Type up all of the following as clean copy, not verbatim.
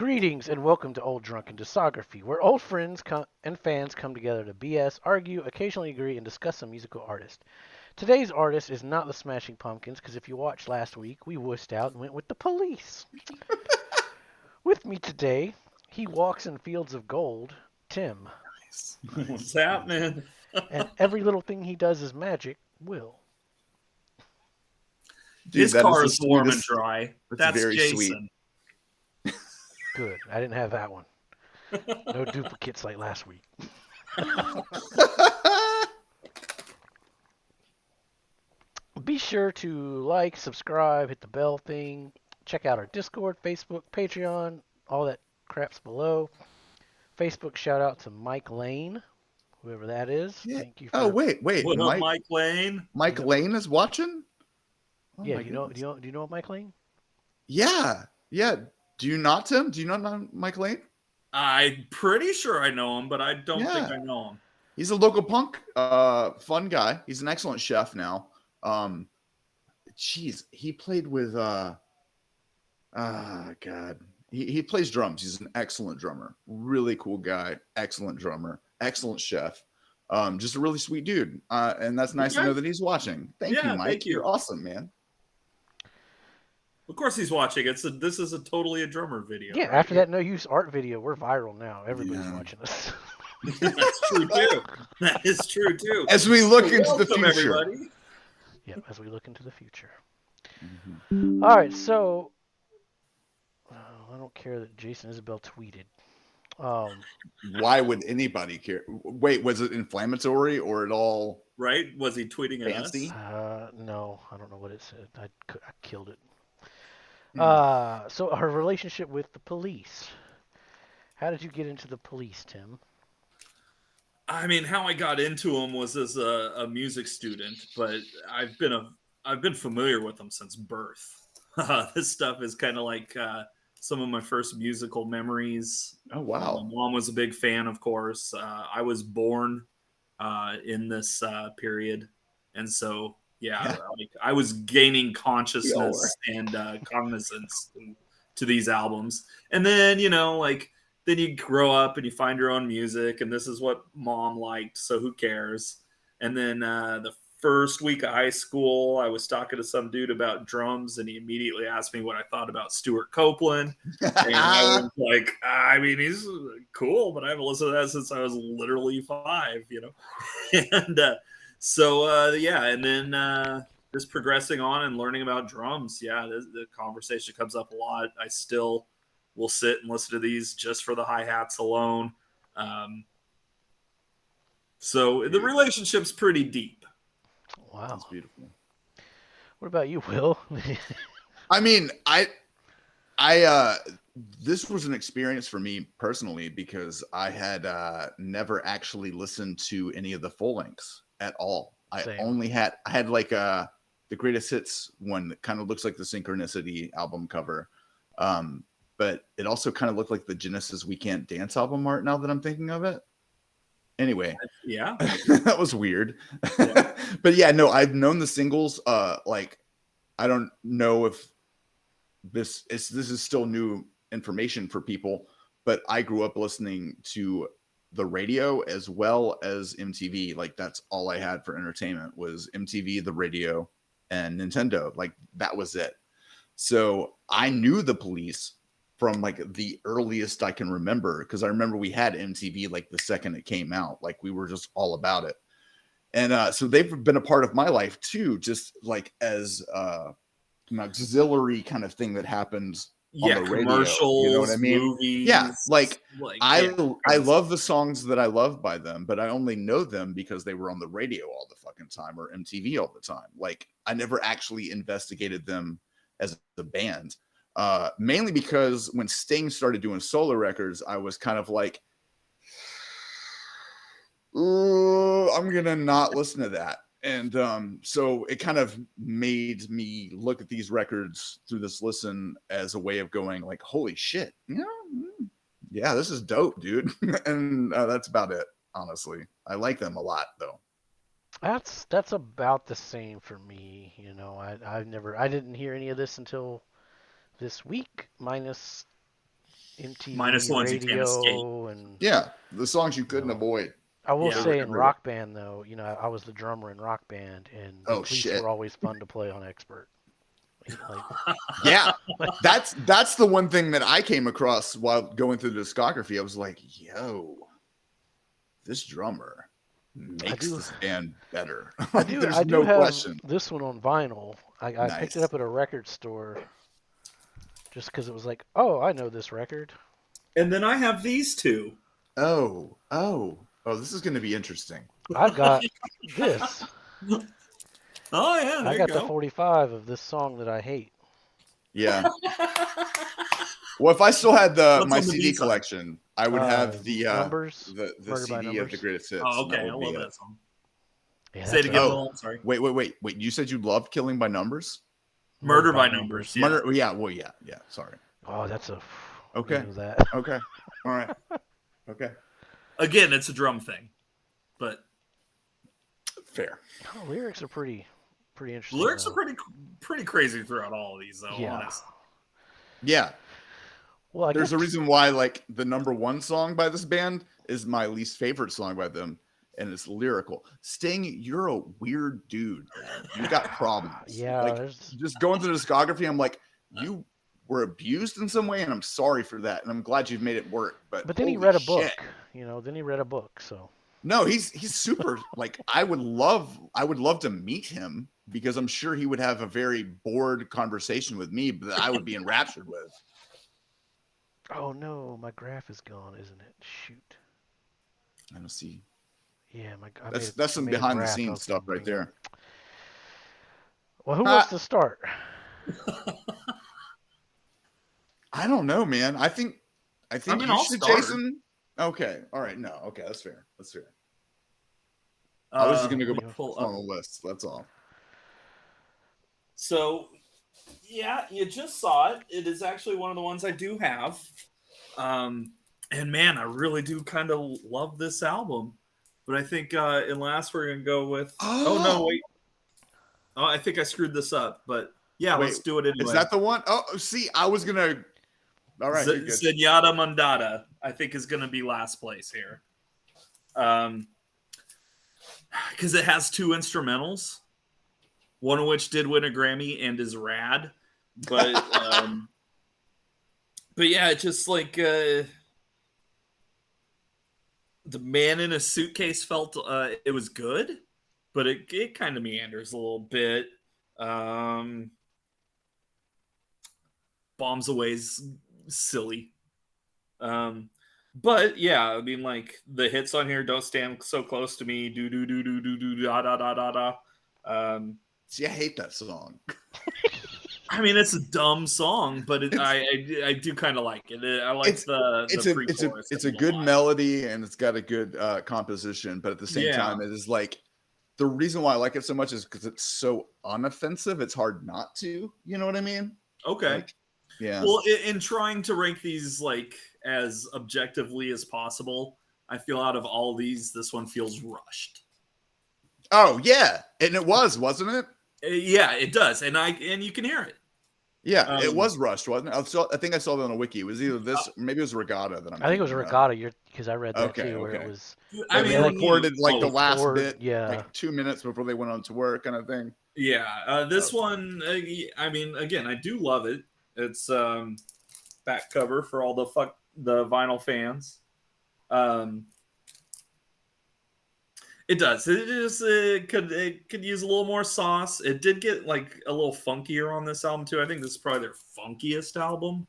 Greetings and welcome to Old Drunken Discography, where old friends and fans come together to BS, argue, occasionally agree, and discuss a musical artist. Today's artist is not the Smashing Pumpkins, because if you watched last week, we wussed out and went with the Police. With me today, he walks in fields of gold, Tim, What's happening? and every little thing he does is magic, Will. His Dude, that is car the is warm and sweetest. dry. That's That's very sweet. Jason. Good, I didn't have that one. No duplicates like last week. Be sure to like, subscribe, hit the bell thing, check out our Discord, Facebook, Patreon, all that crap's below. Facebook shout out to Mike Lane, whoever that is. Yeah. Thank you Oh, for. wait. What up, Mike Mike Lane? Mike Yep. Lane is watching? Oh Yeah, my do you know goodness. do you know Mike Lane? Yeah. Yeah. Do you not, Tim? Do you not know Mike Lane? I'm pretty sure I know him, but I don't think Yeah. I know him. He's a local punk fun guy. He's an excellent chef now. Um he played with God. He plays drums. He's an excellent drummer. Really cool guy. Excellent drummer. Excellent chef. Just a really sweet dude. And that's nice to Okay. know that he's watching. Thank you, Yeah, Mike. thank you. You're awesome, man. Of course he's watching. This is a totally a drummer video. Yeah, right? after that no use art video, we're viral now. Everybody's Yeah. watching us. That's true too. That is true too. As we look into the Welcome, future. everybody. Yeah, as we look into the future. Mhm. All right, so I don't care that Jason Isabel tweeted. Why would anybody care? Wait, was it inflammatory or at all Right? Was he tweeting at fancy? us? No, I don't know what it said. I killed it. Hmm. So her relationship with the police. How did you get into the police, Tim? I mean, how I got into him was as a music student, but I've been familiar with them since birth. This stuff is kind of like some of my first musical memories. Oh, My wow. mom was a big fan, of course. I was born in this period, and so yeah, Yeah. like I was gaining We all consciousness were. and cognizance to these albums, and then like then you grow up and you find your own music, and this is what mom liked, so who cares? And then the first week of high school, I was talking to some dude about drums, and he immediately asked me what I thought about Stuart Copeland. And I was like, I mean, he's cool, but I haven't listened to that since I was literally 5. And yeah, and then just progressing on and learning about drums. Yeah, the conversation comes up a lot. I still will sit and listen to these just for the hi hats alone. Um, so the relationship's pretty deep. Wow. That's beautiful. What about you, Will? I mean, I this was an experience for me personally because I had never actually listened to any of the full lengths at all. I had like the greatest hits one that kind of looks like the Synchronicity album cover. But it also kind of looked like the Genesis We Can't Dance album art now that I'm thinking of it. Anyway, Yeah. that was weird. Yeah. But yeah, no, I've known the singles. Like I don't know if this is still new information for people, but I grew up listening to the radio as well as MTV. Like that's all I had for entertainment was MTV, the radio, and Nintendo. Like that was it. So I knew the Police from like the earliest I can remember because I remember we had MTV like the second it came out. Like we were just all about it. And so they've been a part of my life too, just like as an auxiliary kind of thing that happens on Yeah, the radio. commercials, You know what I mean? movies. Yeah, like I yeah, love the songs that I love by them, but I only know them because they were on the radio all the fucking time or MTV all the time. Like I never actually investigated them as a band. Mainly because when Sting started doing solo records, I was kind of like, ooh, I'm gonna not listen to that. And so it kind of made me look at these records through this listen as a way of going like, holy shit, yeah, this is dope, dude. And that's about it, honestly. I like them a lot, though. That's about the same for me. I didn't hear any of this until this week, minus Minus MTV the ones you can't escape. radio, and Yeah, the songs you couldn't No. avoid. I will Yeah. say in Everywhere. Rock Band though, I was the drummer in Rock Band, and the Oh, police shit. were always fun to play on Expert. Like, Yeah, that's the one thing that I came across while going through the discography. I was like, yo, this drummer makes do- this band better. I do There's I do no have question. this one on vinyl. I picked it Nice. up at a record store just because it was like, oh, I know this record. And then I have these two. Oh, this is going to be interesting. I've got this. Oh yeah, there I you got the go. 45 of this song that I hate. Yeah. Well, if I still had What's my on the CD B side? collection, I would have the Numbers. the Murder by CD of the Numbers. greatest hits. Oh, and that okay. I would be love it. that song. Yeah, Say it that's again, Oh. Noel. I'm sorry. Wait. You said you loved Killing by Numbers? Murder by Numbers. Yeah. Murder. Yeah. Well, yeah. Sorry. Oh, that's a. Okay. Know that. Okay. All right. Okay. Again, it's a drum thing, but Fair. Oh, lyrics are pretty interesting. lyrics though. are pretty crazy throughout all of these, though. Yeah. Honestly. Yeah. Well, I There's guess a reason why, like, the number one song by this band is my least favorite song by them, and it's lyrical. Sting, you're a weird dude, man. You got problems. Yeah, Like, there's just going through the discography, I'm like, you were abused in some way, and I'm sorry for that, and I'm glad you've made it work. But But then he holy read a shit. book, Then he read a book, so No, he's super. Like, I would love to meet him because I'm sure he would have a very bored conversation with me that I would be enraptured with. oh no, my graph is gone, isn't it? Shoot. I don't see. Yeah, That's some made a behind the graph I scenes was stuff gonna right bring there. up. Well, who wants to start? I don't know, man. I think mean, you I'll should, start. Jason. Okay. All right. No. Okay. That's fair. I was just gonna go pull on up. the list. That's all. So, yeah, you just saw it. It is actually one of the ones I do have. And man, I really do kind of love this album. But I think in last we're gonna go with. Oh no, wait. Oh, I think I screwed this up. But yeah, Wait, let's do it anyway. Is that the one? Oh, see, I was gonna. All right. you're good. Zenyatta Mondada, I think, is gonna be last place here. Because it has two instrumentals, one of which did win a Grammy and is rad. But but yeah, it's just like the man in a suitcase felt it was good, but it kind of meanders a little bit. Bombs Away's silly. But yeah, I mean, like the hits on here, "Don't Stand So Close to Me," "Do do do do do do da da da da da." See, I hate that song. I mean, it's a dumb song, but I do kind of like it. I like It's a good melody and it's got a good composition, but at the same time, it is like the reason why I like it so much is because it's so unoffensive. It's hard not to. You know what I mean? Okay. Like, yeah. Well, in trying to rank these like as objectively as possible, I feel out of all these, this one feels rushed. Oh yeah, and it was, wasn't it? Yeah, it does, and you can hear it. Yeah, it was rushed, wasn't it? I think I saw that on a wiki. It was either this, or maybe it was Regatta that I'm. I think it was Regatta, because I read that too, where it was. I they mean, recorded like the last bit, yeah, like 2 minutes before they went on to work, kind of thing. Yeah, this one, I mean, again, I do love it. It's back cover for all the vinyl fans. It does. It could use a little more sauce. It did get like a little funkier on this album too. I think this is probably their funkiest album.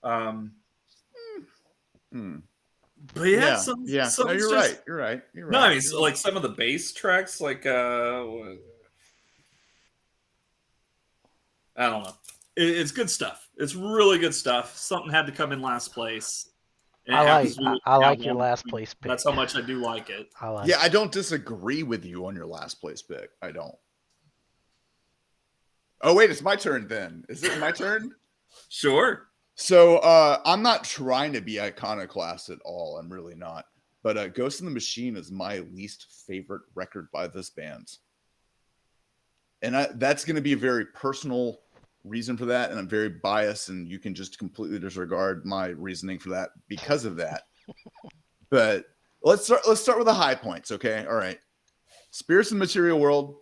But yeah, no, you're right. You're right. No, I mean, so, like some of the bass tracks, like I don't know. It's good stuff. It's really good stuff. Something had to come in last place. I like your last place pick. That's how much I do like it. I don't disagree with you on your last place pick. I don't. Oh wait, it's my turn then. Is it my turn? Sure. So I'm not trying to be iconoclast at all. I'm really not. But Ghost in the Machine is my least favorite record by this band. And that's going to be a very personal reason for that, and I'm very biased, and you can just completely disregard my reasoning for that because of that. But let's start with the high points, okay? All right. Spirits in the Material World,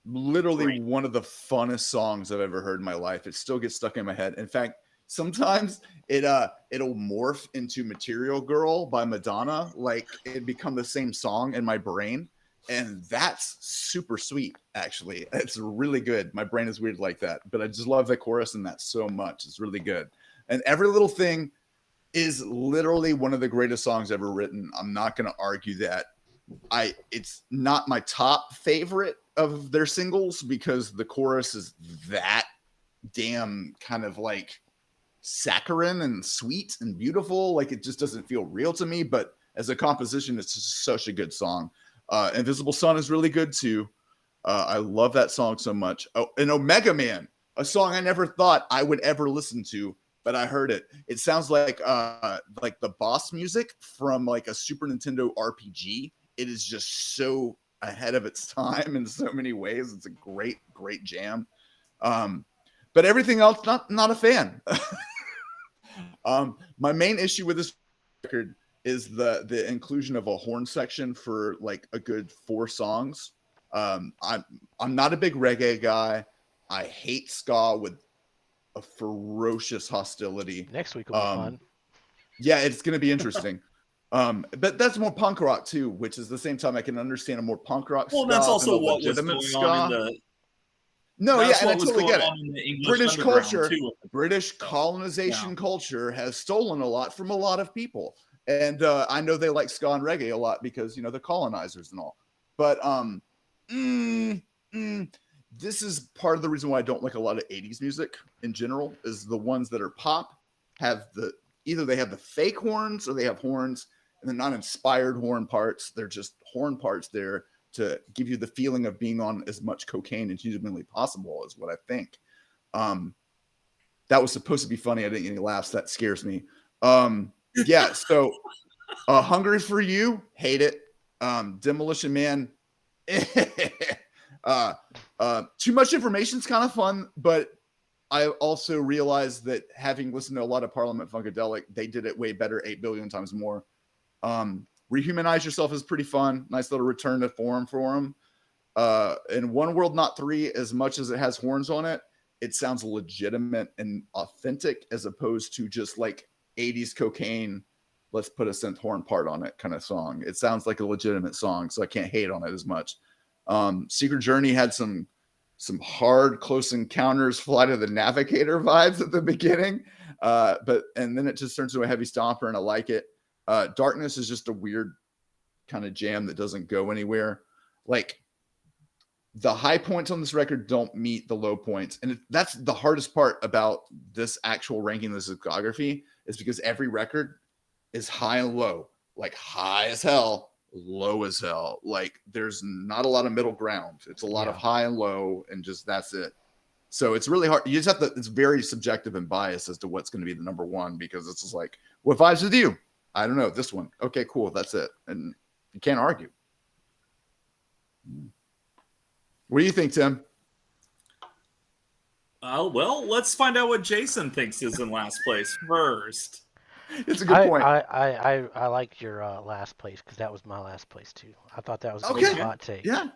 literally Great. one of the funnest songs I've ever heard in my life. It still gets stuck in my head. In fact, sometimes it'll morph into Material Girl by Madonna, like it become the same song in my brain. And that's super sweet, actually. It's really good. My brain is weird like that, but I just love the chorus in that so much. It's really good. And Every Little Thing is literally one of the greatest songs ever written. I'm not going to argue that. It's not my top favorite of their singles because the chorus is that damn kind of like saccharine and sweet and beautiful. Like it just doesn't feel real to me. But as a composition, it's just such a good song. Invisible Sun is really good too. I love that song so much. Oh, and Omega Man, a song I never thought I would ever listen to, but I heard it. It sounds like the boss music from like a Super Nintendo RPG. It is just so ahead of its time in so many ways. It's a great, great jam. But everything else, not a fan. My main issue with this record is the inclusion of a horn section for like a good 4 songs. I'm not a big reggae guy. I hate ska with a ferocious hostility. Next week will be fun. Yeah, it's going to be interesting. But that's more punk rock too, which is the same time I can understand a more punk rock Well, ska that's than also a what was legitimate going ska. on in the. No, yeah, That's and I what was totally going get it. on in the English British underground culture, too. British colonization culture has stolen a lot from a lot of people. And I know they like ska and reggae a lot because, you know, the colonizers and all. But this is part of the reason why I don't like a lot of 80s music in general, is the ones that are pop have either they have the fake horns or they have horns and they're not inspired horn parts. They're just horn parts there to give you the feeling of being on as much cocaine as humanly possible, is what I think. That was supposed to be funny. I didn't get any laughs. That scares me. Yeah, so Hungry for You, hate it. Demolition Man, too much information is kind of fun, but I also realized that having listened to a lot of Parliament Funkadelic, they did it way better 8 billion times more. Rehumanize Yourself is pretty fun. Nice little return to form for him. And One World Not Three, as much as it has horns on it, it sounds legitimate and authentic as opposed to just like 80s cocaine, let's put a synth horn part on it kind of song. It sounds like a legitimate song, so I can't hate on it as much. Secret Journey had some hard Close Encounters Flight of the Navigator vibes at the beginning, and then it just turns into a heavy stomper, and I like it. Darkness is just a weird kind of jam that doesn't go anywhere. Like the high points on this record don't meet the low points, and that's the hardest part about this actual ranking, this discography, is because every record is high and low, like high as hell, low as hell. Like there's not a lot of middle ground. It's a lot of high and low, and just that's it. So it's really hard. You just have to. It's very subjective and biased as to what's going to be the number one, because it's just like, what vibes with you? I don't know, this one. Okay, cool. That's it. And you can't argue. What do you think, Tim? Well, let's find out what Jason thinks is in last place first. It's a good point. I like your last place because that was my last place too. I thought that was a good hot take. Yeah.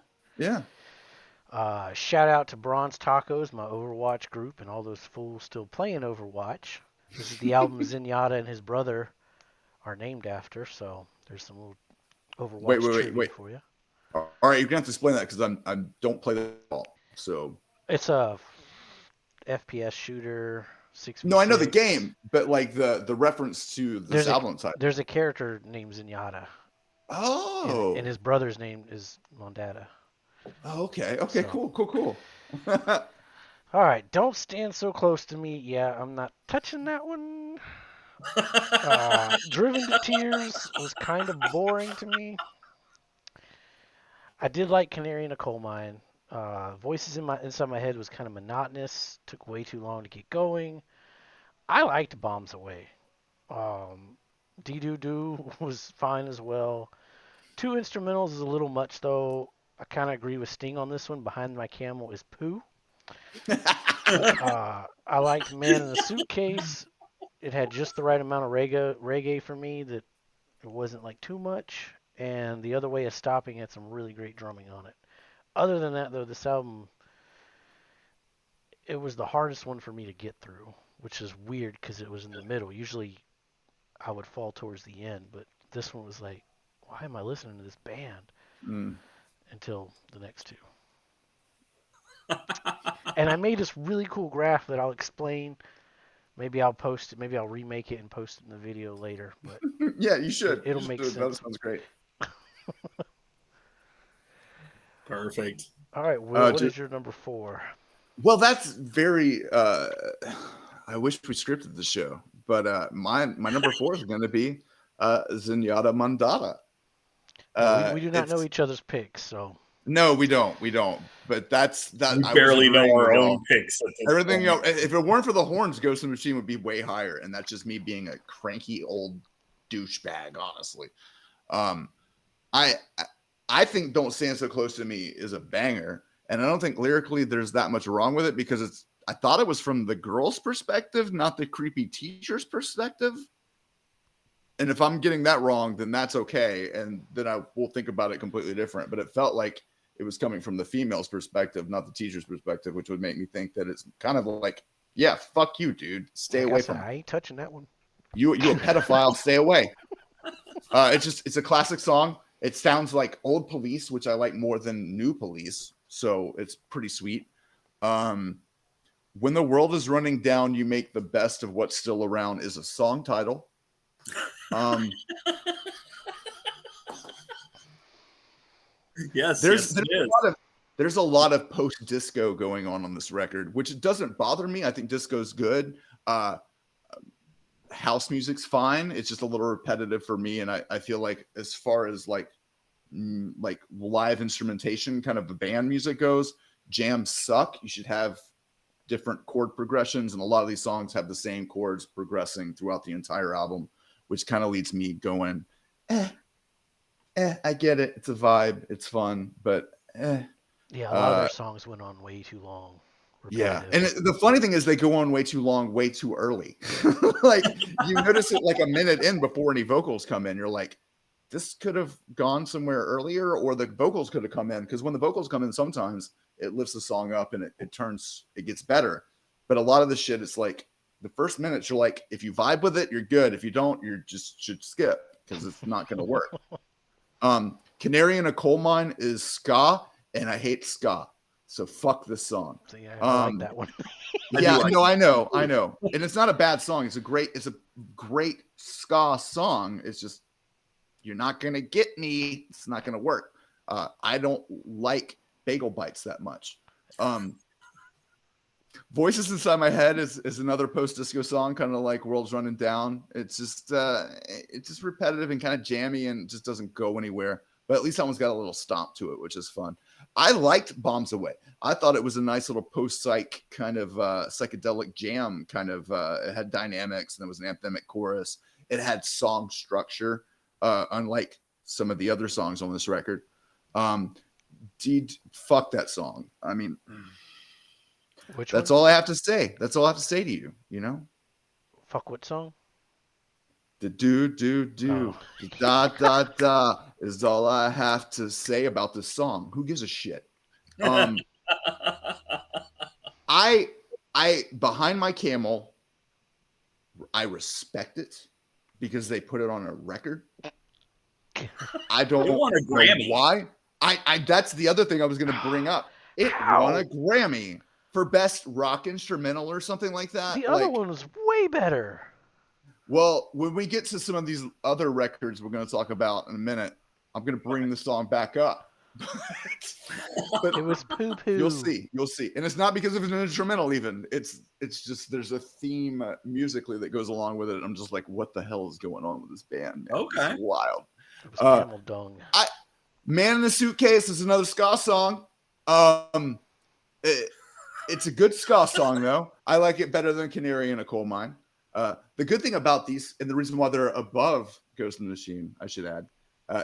Shout out to Bronze Tacos, my Overwatch group, and all those fools still playing Overwatch. This is the album Zenyatta and his brother are named after, so there's some little Overwatch trivia for you. All right, you're gonna have to explain that because I don't play that at all. So it's a FPS shooter. 6v6. No, I know the game, but like the reference to this album side. There's a character named Zenyatta. Oh. And his brother's name is Mondatta. Oh, okay. Okay. So. Cool. All right. Don't stand so close to me. Yeah, I'm not touching that one. Driven to Tears was kind of boring to me. I did like Canary in a Coal Mine. Voices inside my head was kind of monotonous. Took way too long to get going. I liked Bombs Away. Dee-Doo-Doo was fine as well. 2 instrumentals is a little much, though. I kind of agree with Sting on this one. Behind My Camel is Pooh. I liked Man in a Suitcase. It had just the right amount of reggae for me that it wasn't like too much. And The Other Way of Stopping had some really great drumming on it. Other than that, though, this album, it was the hardest one for me to get through, which is weird because it was in the middle. Usually I would fall towards the end, but this one was like, why am I listening to this band Mm. until the next two? And I made this really cool graph that I'll explain. Maybe I'll post it. Maybe I'll remake it and post it in the video later. But Yeah, you should. it'll You make should. That sense. sounds great. Perfect. All right, Will, what Ju- is your number 4? Well, that's very. I wish we scripted the show, but my number 4 is going to be Zenyatta Mandata. We do not know It's each other's picks, so no, we don't. We don't. But that's that. We I was barely know agreeing with our y'all. own picks at this Everything, point. if it weren't for the horns, Ghost in the Machine would be way higher, and that's just me being a cranky old douchebag, honestly. Um, I I think "Don't Stand So Close to Me" is a banger, and I don't think lyrically there's that much wrong with it because it's. I thought it was from the girl's perspective, not the creepy teacher's perspective. And if I'm getting that wrong, then that's okay, and then I will think about it completely different. But it felt like it was coming from the female's perspective, not the teacher's perspective, which would make me think that it's kind of like, yeah, fuck you, dude, stay like away I said, from I ain't touching that one. you a pedophile, stay away. It's a classic song. It sounds like old Police, which I like more than new Police, so it's pretty sweet. When the world is running down, you make the best of what's still around is a song title. Yes, There's it is. there's a lot of post disco going on this record, which doesn't bother me. I think disco's good. House music's fine. It's just a little repetitive for me, and I feel like as far as like live instrumentation, kind of the band music goes, jams suck. You should have different chord progressions, and a lot of these songs have the same chords progressing throughout the entire album, which kind of leads me going, I get it. It's a vibe. It's fun, but Yeah, a lot of their songs went on way too long. Yeah. Repetitive. And the funny thing is they go on way too long, way too early. Like you notice it like a minute in before any vocals come in. You're like, this could have gone somewhere earlier, or the vocals could have come in. Because when the vocals come in, sometimes it lifts the song up and it gets better. But a lot of the shit, it's like the first minutes, you're like, if you vibe with it, you're good. If you don't, you just should skip because it's not going to work. Canary in a Coal Mine is ska, and I hate ska. So fuck this song. So yeah, I like that one. Yeah, like no, I know. And it's not a bad song. It's a great ska song. It's just you're not gonna get me. It's not gonna work. I don't like Bagel Bites that much. Voices Inside My Head is another post disco song, kind of like World's Running Down. It's just repetitive and kind of jammy and just doesn't go anywhere. But at least that one's got a little stomp to it, which is fun. I liked Bombs Away. I thought it was a nice little post-psych kind of psychedelic jam. Kind of it had dynamics and there was an anthemic chorus. It had song structure, unlike some of the other songs on this record. Fuck that song. I mean, that's all I have to say. That's all I have to say to you. You know. Fuck what song? The do da is all I have to say about this song. Who gives a shit? I behind my camel, I respect it because they put it on a record. I don't It won a Grammy. know why. I that's the other thing I was going to bring up. It won a Grammy for best rock instrumental or something like that. The other one was way better. Well, when we get to some of these other records we're going to talk about in a minute, I'm going to bring the song back up. But it was poo poo. You'll see, and it's not because of an instrumental. Even it's just there's a theme musically that goes along with it. I'm just like, what the hell is going on with this band? Man? Okay, it's wild. It was camel dung. Man in a Suitcase is another ska song. It's a good ska song though. I like it better than Canary in a Coal Mine. The good thing about these, and the reason why they're above Ghost in the Machine, I should add,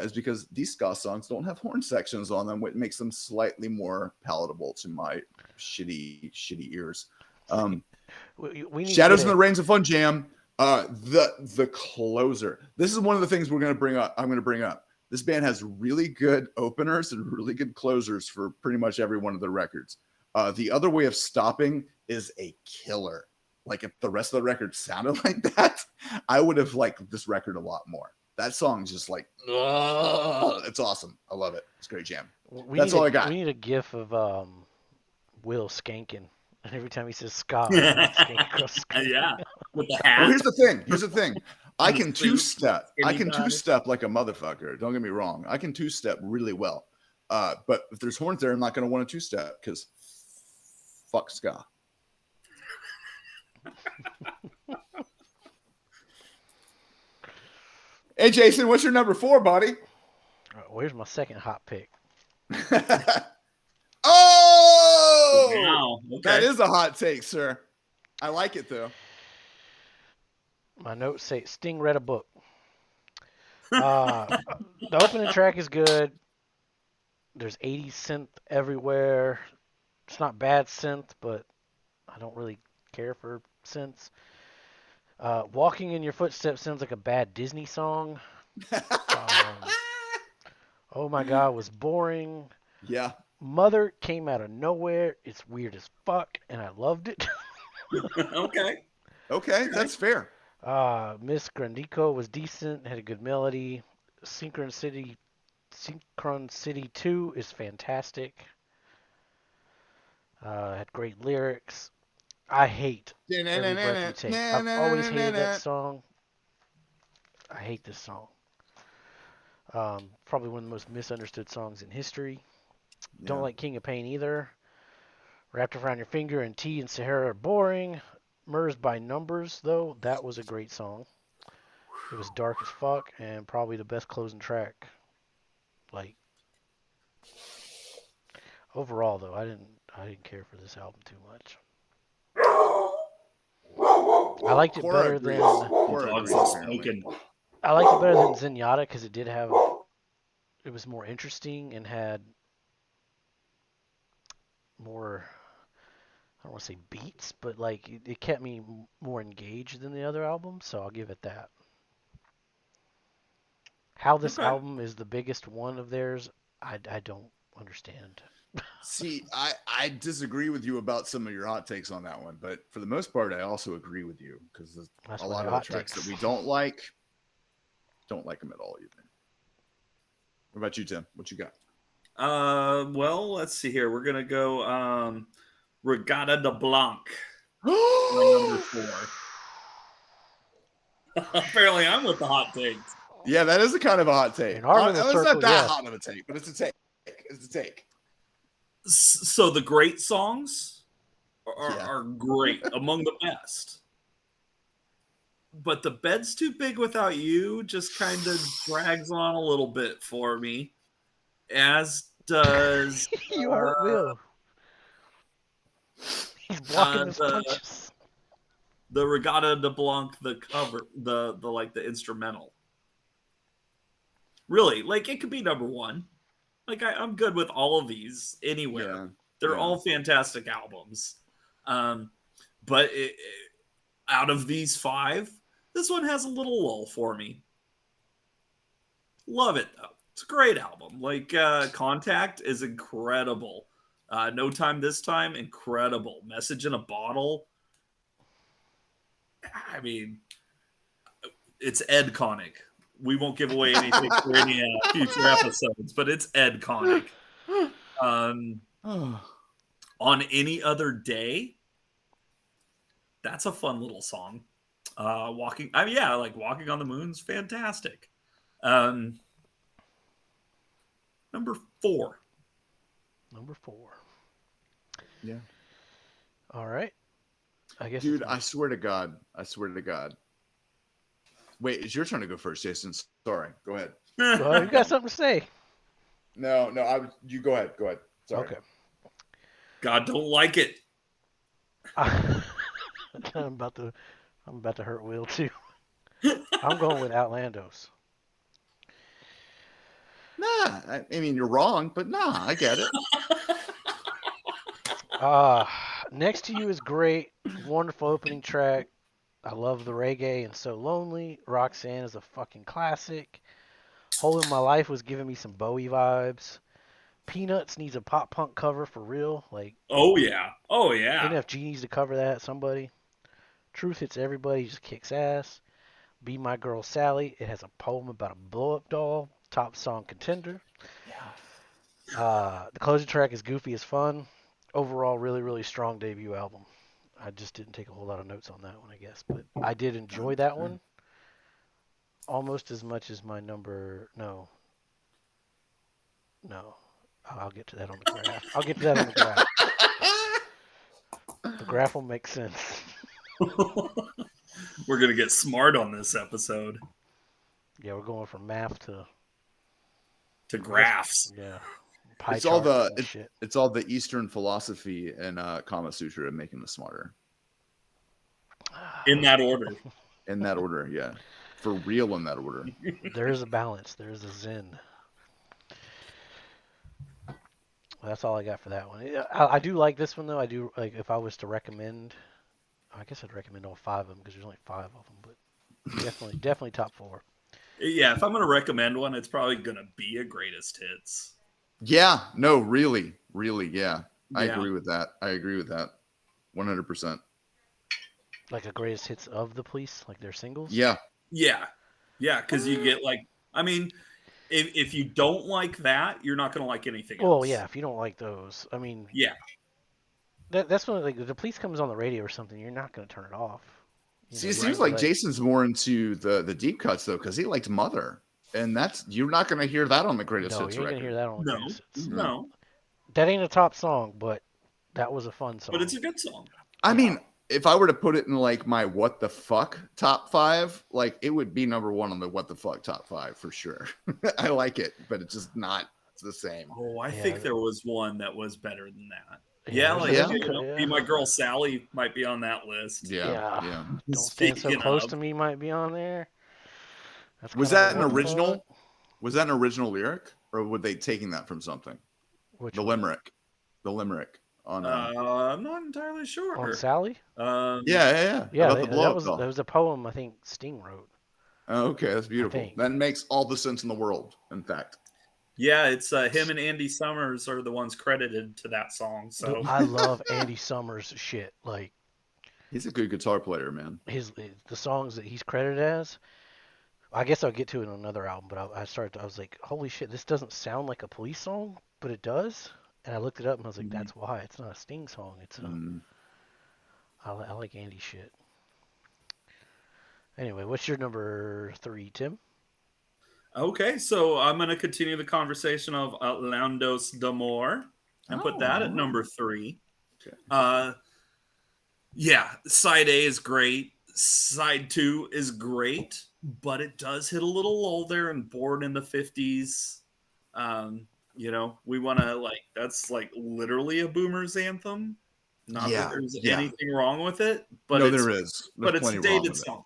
is because these ska songs don't have horn sections on them, which makes them slightly more palatable to my shitty ears. We need Shadows to and get the Rains of Fun Jam. The closer. This is one of the things we're going to bring up. I'm going to bring up. This band has really good openers and really good closers for pretty much every one of their records. The Other Way of Stopping is a killer. Like if the rest of the record sounded like that, I would have liked this record a lot more. That song's just like, it's awesome. I love it. It's a great jam. That's all I got. We need a gif of Will skanking. And every time he says ska, we want to skank across the screen. Yeah, with the hat. Well, here's the thing. Here's the thing. I can Skinny two-step. I can guy. two-step like a motherfucker. Don't get me wrong. I can two-step really well. But if there's horns there, I'm not going to want to two-step because fuck ska. Hey, Jason, what's your number 4, buddy? Where's my second hot pick? Oh, Wow. Okay. that is a hot take, sir. I like it though. My notes say Sting read a book. The opening track is good. There's 80s synth everywhere. It's not bad synth, but I don't really care for synths. Walking in Your Footsteps sounds like a bad Disney song. Oh my God, was boring. Yeah. Mother came out of nowhere. It's weird as fuck, and I loved it. Okay. That's fair. Miss Grandico was decent, had a good melody. Synchronicity 2 is fantastic. Had great lyrics. I hate Every Breath You Take. I've always hated that song. I hate this song. Probably one of the most misunderstood songs in history. Yeah. Don't like King of Pain either. Wrapped Around Your Finger and Tea and Sahara are boring. Murs by Numbers, though, that was a great song. It was dark as fuck and probably the best closing track. Like, overall, though, I didn't care for this album too much. I liked it better than I liked it better than Zenyatta because it was more interesting and had more, I don't want to say beats, but like it kept me more engaged than the other albums, so I'll give it that. How this album is the biggest one of theirs, I don't understand. See, I disagree with you about some of your hot takes on that one, but for the most part, I also agree with you because a lot of the tracks that we don't like them at all either. What about you, Tim? What you got? Well, let's see here. We're gonna go Regatta de Blanc. Number 4. Apparently, I'm with the hot takes. Yeah, that is a kind of a hot take. It's not that hot of a take, but it's a take. It's a take. So the great songs are great, among the best. But The Bed's Too Big Without You just kind of drags on a little bit for me, as does You hurt Will. He's blocking his punches. The Regatta de Blanc, the cover, the like the instrumental. Really, like it could be number 1. Like I'm good with all of these anywhere. Yeah, they're all fantastic albums. But out of these 5, this one has a little lull for me. Love it though. It's a great album. Like Contact is incredible. No Time This Time, incredible. Message in a Bottle. I mean, it's Ed-conic. We won't give away anything for any future episodes, but it's Ed-conic. On Any Other Day, that's a fun little song. Walking on the Moon's fantastic. Number 4. Number 4. Yeah. All right. I guess. Dude, I swear to God. Wait, it's your turn to go first, Jason. Sorry. Go ahead. Well, you got something to say. No, you go ahead. Sorry. Okay. God don't like it. I'm about to hurt Will too. I'm going with Outlandos. Nah, I mean you're wrong, but nah, I get it. Next to You is great. Wonderful opening track. I love the reggae and So Lonely. Roxanne is a fucking classic. Hole in My Life was giving me some Bowie vibes. Peanuts needs a pop punk cover for real. Like, Oh yeah. Oh yeah. NFG needs to cover that, somebody. Truth Hits Everybody just kicks ass. Be My Girl Sally, it has a poem about a blow up doll. Top song contender. The closing track is goofy as fun. Overall, really, really strong debut album. I just didn't take a whole lot of notes on that one, I guess. But I did enjoy that one almost as much as my number. No, no. I'll get to that on the graph. I'll get to that on the graph. The graph will make sense. We're gonna get smart on this episode. Yeah, we're going from math to graphs. Yeah, pie It's all charts the and shit. it's all the Eastern philosophy and Kama Sutra making us smarter. In that order. In that order, yeah. For real, in that order. There's a balance. There's a zen. That's all I got for that one. I do like this one though. I do like if I was to recommend. I guess I'd recommend all five of them because there's only five of them, but definitely top four. Yeah, if I'm gonna recommend one, it's probably gonna be a greatest hits. Yeah, no, really, yeah. I Yeah. agree with that. 100%. Like a greatest hits of the Police, like their singles. Yeah, Yeah, because you get like, I mean, if you don't like that, you're not gonna like anything else. Well, yeah. If you don't like those, I mean, Yeah. that's when like if the Police comes on the radio or something, you're not gonna turn it off. See, it seems like Jason's more into the deep cuts though, because he liked Mother, and that's you're not going to hear that on the greatest hits you're record. gonna hear that on the greatest hits. No, that ain't a top song, but that was a fun song. But it's a good song. I mean, if I were to put it in like my what the fuck top five, like it would be number one on the what the fuck top five for sure. I like it, but it's just not the same. Oh, I think there was one that was better than that. Yeah, Be My Girl Sally might be on that list. Yeah. Don't Stand So Close to Me might be on there. Was that an original? Was that an original lyric, or were they taking that from something? The limerick on. I'm not entirely sure. On Sally? Yeah. That was a poem I think Sting wrote. Oh, okay, that's beautiful. That makes all the sense in the world. In fact. Yeah, it's him and Andy Summers are the ones credited to that song. So I love Andy Summers' shit. Like, he's a good guitar player, man. The songs that he's credited as, I guess I'll get to it on another album. But I was like, holy shit, this doesn't sound like a Police song, but it does. And I looked it up and I was like, that's why it's not a Sting song. It's I like Andy shit. Anyway, what's your number 3, Tim? Okay, so I'm going to continue the conversation of Landos d'Amor and put that at number 3. Okay. Yeah, side A is great. Side 2 is great, but it does hit a little lull there and Born in the 50s. We want to that's like literally a Boomer's anthem. Not that there's anything wrong with it, but there is. But it's a dated song.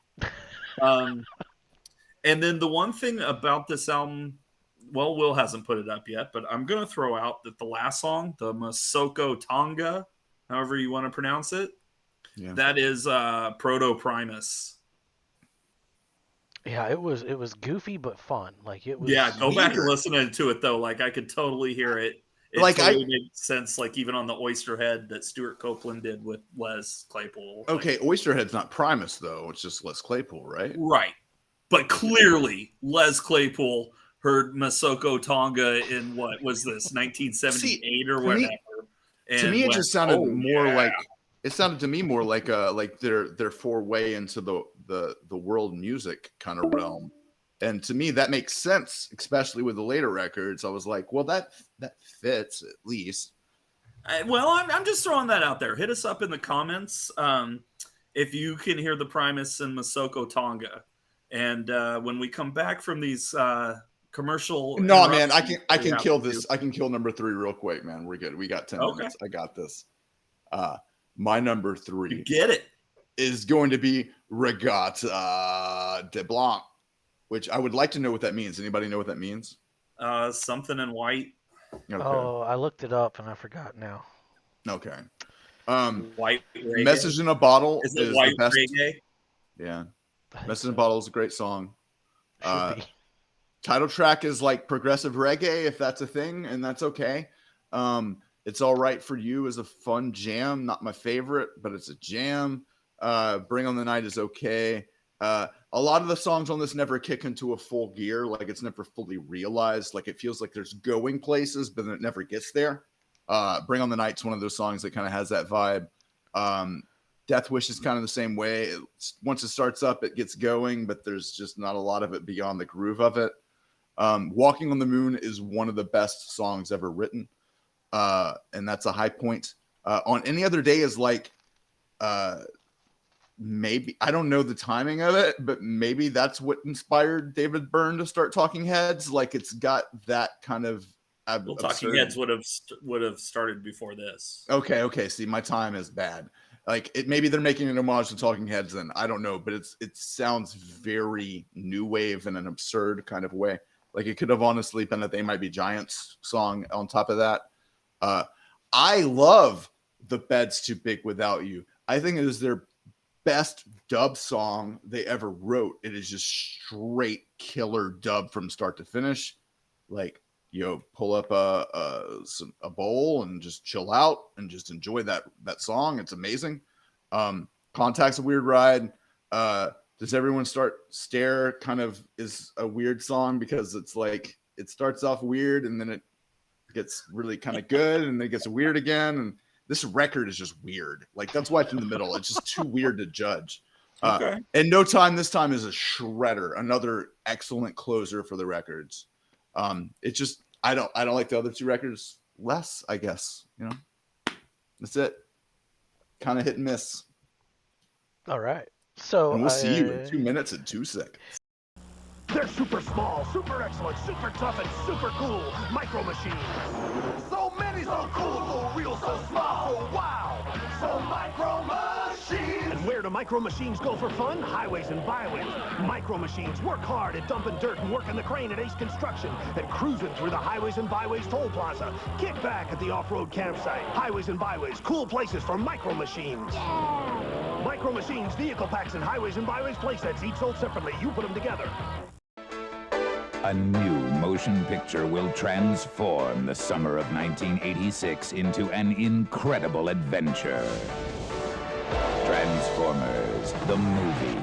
And then the one thing about this album, well, Will hasn't put it up yet, but I'm going to throw out that the last song, the Masoko Tonga, however you want to pronounce it, that is Proto Primus. Yeah, it was goofy but fun. Like it was. Yeah, go back and listen to it though. Like I could totally hear it. It totally made sense. Like even on the Oysterhead that Stuart Copeland did with Les Claypool. Okay, Oysterhead's not Primus though. It's just Les Claypool, right? Right. But clearly, Les Claypool heard Masoko Tonga in what was this 1978 or whatever. To me, it just sounded more like it sounded to me more like their foray into the world music kind of realm, and to me that makes sense, especially with the later records. I was like, well, that fits at least. Well, I'm just throwing that out there. Hit us up in the comments if you can hear the Primus and Masoko Tonga. And when we come back from these commercial, no, man, I can kill this. I can kill number 3 real quick, man. We're good. We got 10 minutes. I got this. My number 3, you get it, is going to be Regatta de Blanc, which I would like to know what that means. Anybody know what that means? Something in white. Okay. Oh, I looked it up and I forgot now. Okay. White reggae. Message in a Bottle Is is it the white best. reggae? Yeah. I think Message in a so. Bottle is a great song. Should be. Title track is like progressive reggae, if that's a thing, and that's okay. It's All Right for You is a fun jam. Not my favorite, but it's a jam. Bring on the Night is okay. A lot of the songs on this never kick into a full gear. Like it's never fully realized. Like it feels like there's going places, but it never gets there. Bring on the Night's one of those songs that kind of has that vibe. Death Wish is kind of the same way. Once it starts up, it gets going, but there's just not a lot of it beyond the groove of it. Walking on the Moon is one of the best songs ever written. And that's a high point. On Any Other Day is like, maybe, I don't know the timing of it, but maybe that's what inspired David Byrne to start Talking Heads. Like it's got that kind of Well, Talking Heads would have started before this. Okay. See, my time is bad. Like it, maybe they're making an homage to Talking Heads. Then I don't know, but it sounds very new wave in an absurd kind of way. Like it could have honestly been a They Might Be Giants song on top of that. I love The Bed's Too Big Without You. I think it is their best dub song they ever wrote. It is just straight killer dub from start to finish. Like, pull up a bowl and just chill out and just enjoy that song. It's amazing. Contact's a weird ride. Does Everyone Stare kind of is a weird song because it's like it starts off weird and then it gets really kind of good and then it gets weird again. And this record is just weird. Like that's why it's in the middle. It's just too weird to judge. Okay. And No Time This Time is a shredder. Another excellent closer for the records. It's just I don't like the other two records less, I guess. That's it. Kind of hit and miss. All right. So And we'll see you in 2 minutes and 2 seconds. They're super small, super excellent, super tough, and super cool. Micro Machines. So many, so cool, so real, so small, so wow. So Micro Machines. And where do Micro Machines go for fun? Highways and byways. Micro Machines work hard at dumping dirt and working the crane at Ace Construction and cruising through the Highways and Byways toll plaza. Kick back at the off-road campsite. Highways and Byways, cool places for Micro Machines. Yeah. Micro Machines, vehicle packs, and Highways and Byways playsets, each sold separately. You put them together. A new motion picture will transform the summer of 1986 into an incredible adventure. Transformers, the movie.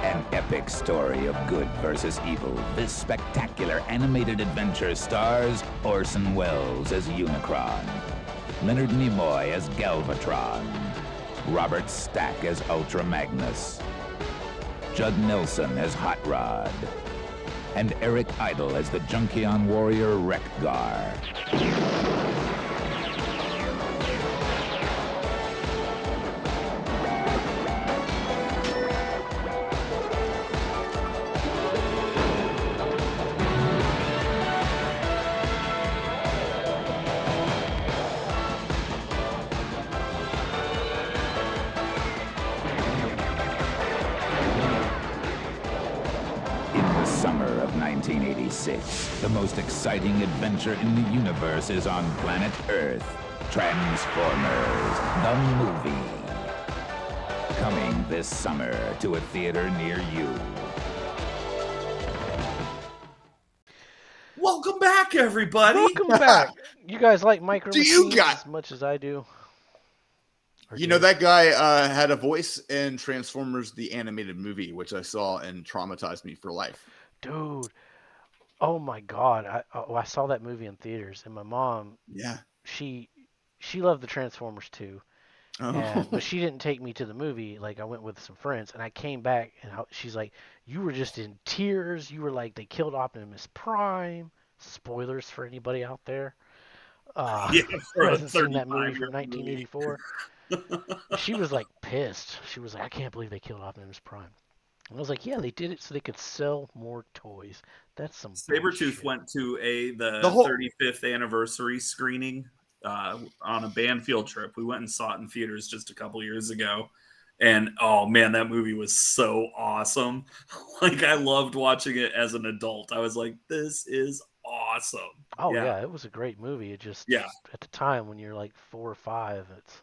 An epic story of good versus evil. This spectacular animated adventure stars Orson Welles as Unicron, Leonard Nimoy as Galvatron, Robert Stack as Ultra Magnus, Judd Nelson as Hot Rod, and Eric Idle as the Junkion warrior Wreck-Gar. Summer of 1986, the most exciting adventure in the universe is on planet Earth. Transformers, the movie. Coming this summer to a theater near you. Welcome back, everybody. welcome back. You guys like Micro Do you Machines got- as much as I do? Or You do know, that guy had a voice in Transformers, the animated movie, which I saw and traumatized me for life. Dude, oh my God! I saw that movie in theaters, and my mom, Yeah. she loved the Transformers too, Oh. but she didn't take me to the movie. Like I went with some friends, and I came back, and she's like, "You were just in tears. You were like, they killed Optimus Prime." Spoilers for anybody out there. Yeah, for Who a hasn't seen that 35-year movie from 1984. She was like pissed. She was like, "I can't believe they killed Optimus Prime." And I was like, "Yeah, they did it so they could sell more toys." That's some Sabretooth bullshit. went to the The whole- 35th anniversary screening on a band field trip. We went and saw it in theaters just a couple years ago. And oh man, that movie was so awesome. Like I loved watching it as an adult. I was like, this is awesome. Oh yeah, it was a great movie. It just Yeah. at the time when you're like 4 or 5, it's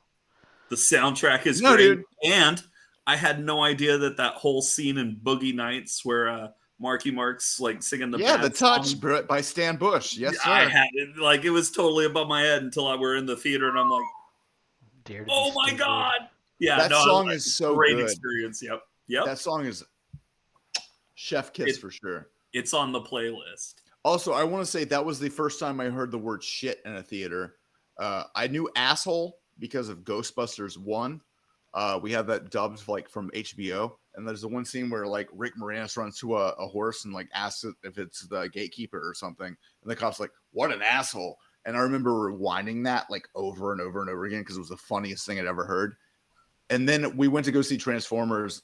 The soundtrack is No, great, dude. and I had no idea that whole scene in Boogie Nights where Marky Mark's like singing the Yeah, bad The Touch song, by Stan Bush. Yes, sir. I had it like it was totally above my head until I were in the theater, and I'm like, Dare to Be oh my Stupid. god, yeah, That no, song is so great good. experience. Yep. That song is chef kiss It- for sure. It's on the playlist. Also, I want to say that was the first time I heard the word shit in a theater. I knew asshole because of Ghostbusters 1. We have that dubbed like from HBO. And there's the one scene where like Rick Moranis runs to a horse and like asks it if it's the gatekeeper or something. And the cop's like, what an asshole. And I remember rewinding that like over and over and over again because it was the funniest thing I'd ever heard. And then we went to go see Transformers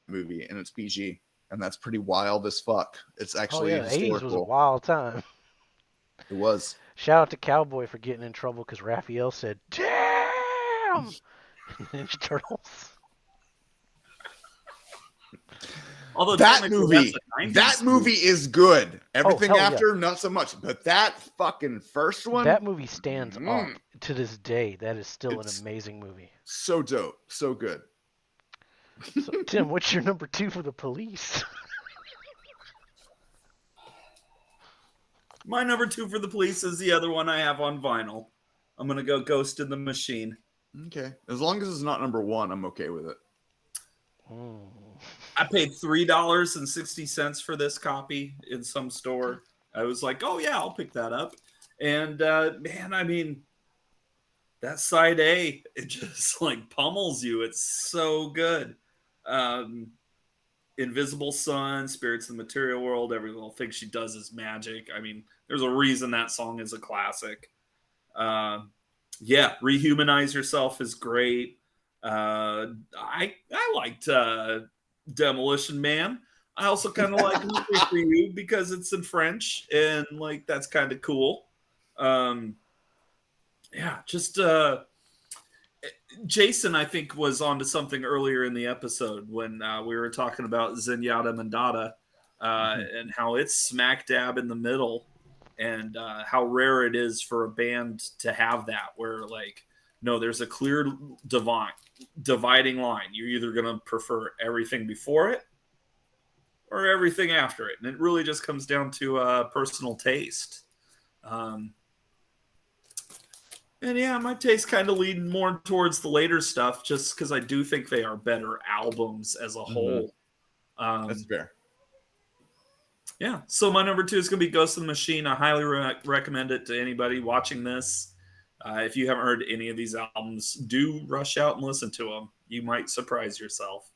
movie and it's PG. And that's pretty wild as fuck. It's actually Oh yeah, the 80s was a historical. wild time. It was. Shout out to Cowboy for getting in trouble because Raphael said, "Damn!" in Ninja Turtles. Although That technically movie, that's a 90s that movie is good. Everything hell yeah. after, not so much. But that fucking first one, That movie stands Mm. up to this day. That is still It's- an amazing movie. so dope, so good. So, Tim, what's your number 2 for the police? My number 2 for the police is the other one I have on vinyl. I'm gonna go Ghost in the Machine. Okay, as long as it's not number 1, I'm okay with it. I paid $3.60 for this copy in some store. I was like, oh yeah, I'll pick that up. And man, I mean, that side A, it just like pummels you. It's so good. Invisible Sun, Spirits of the Material World, every little thing she does is magic. I mean, there's a reason that song is a classic. Yeah, Rehumanize Yourself is great. I liked Demolition Man. I also kind of like Weekly for You because it's in French and like that's kind of cool. Yeah, just Jason, I think, was onto something earlier in the episode when we were talking about Zenyatta Mandata and how it's smack dab in the middle and how rare it is for a band to have that where like no, there's a clear dividing line. You're either going to prefer everything before it or everything after it. And it really just comes down to personal taste. And yeah, my taste kind of lean more towards the later stuff just because I do think they are better albums as a whole. That's fair. Yeah, so my number 2 is going to be Ghost in the Machine. I highly recommend it to anybody watching this. If you haven't heard any of these albums, do rush out and listen to them. You might surprise yourself.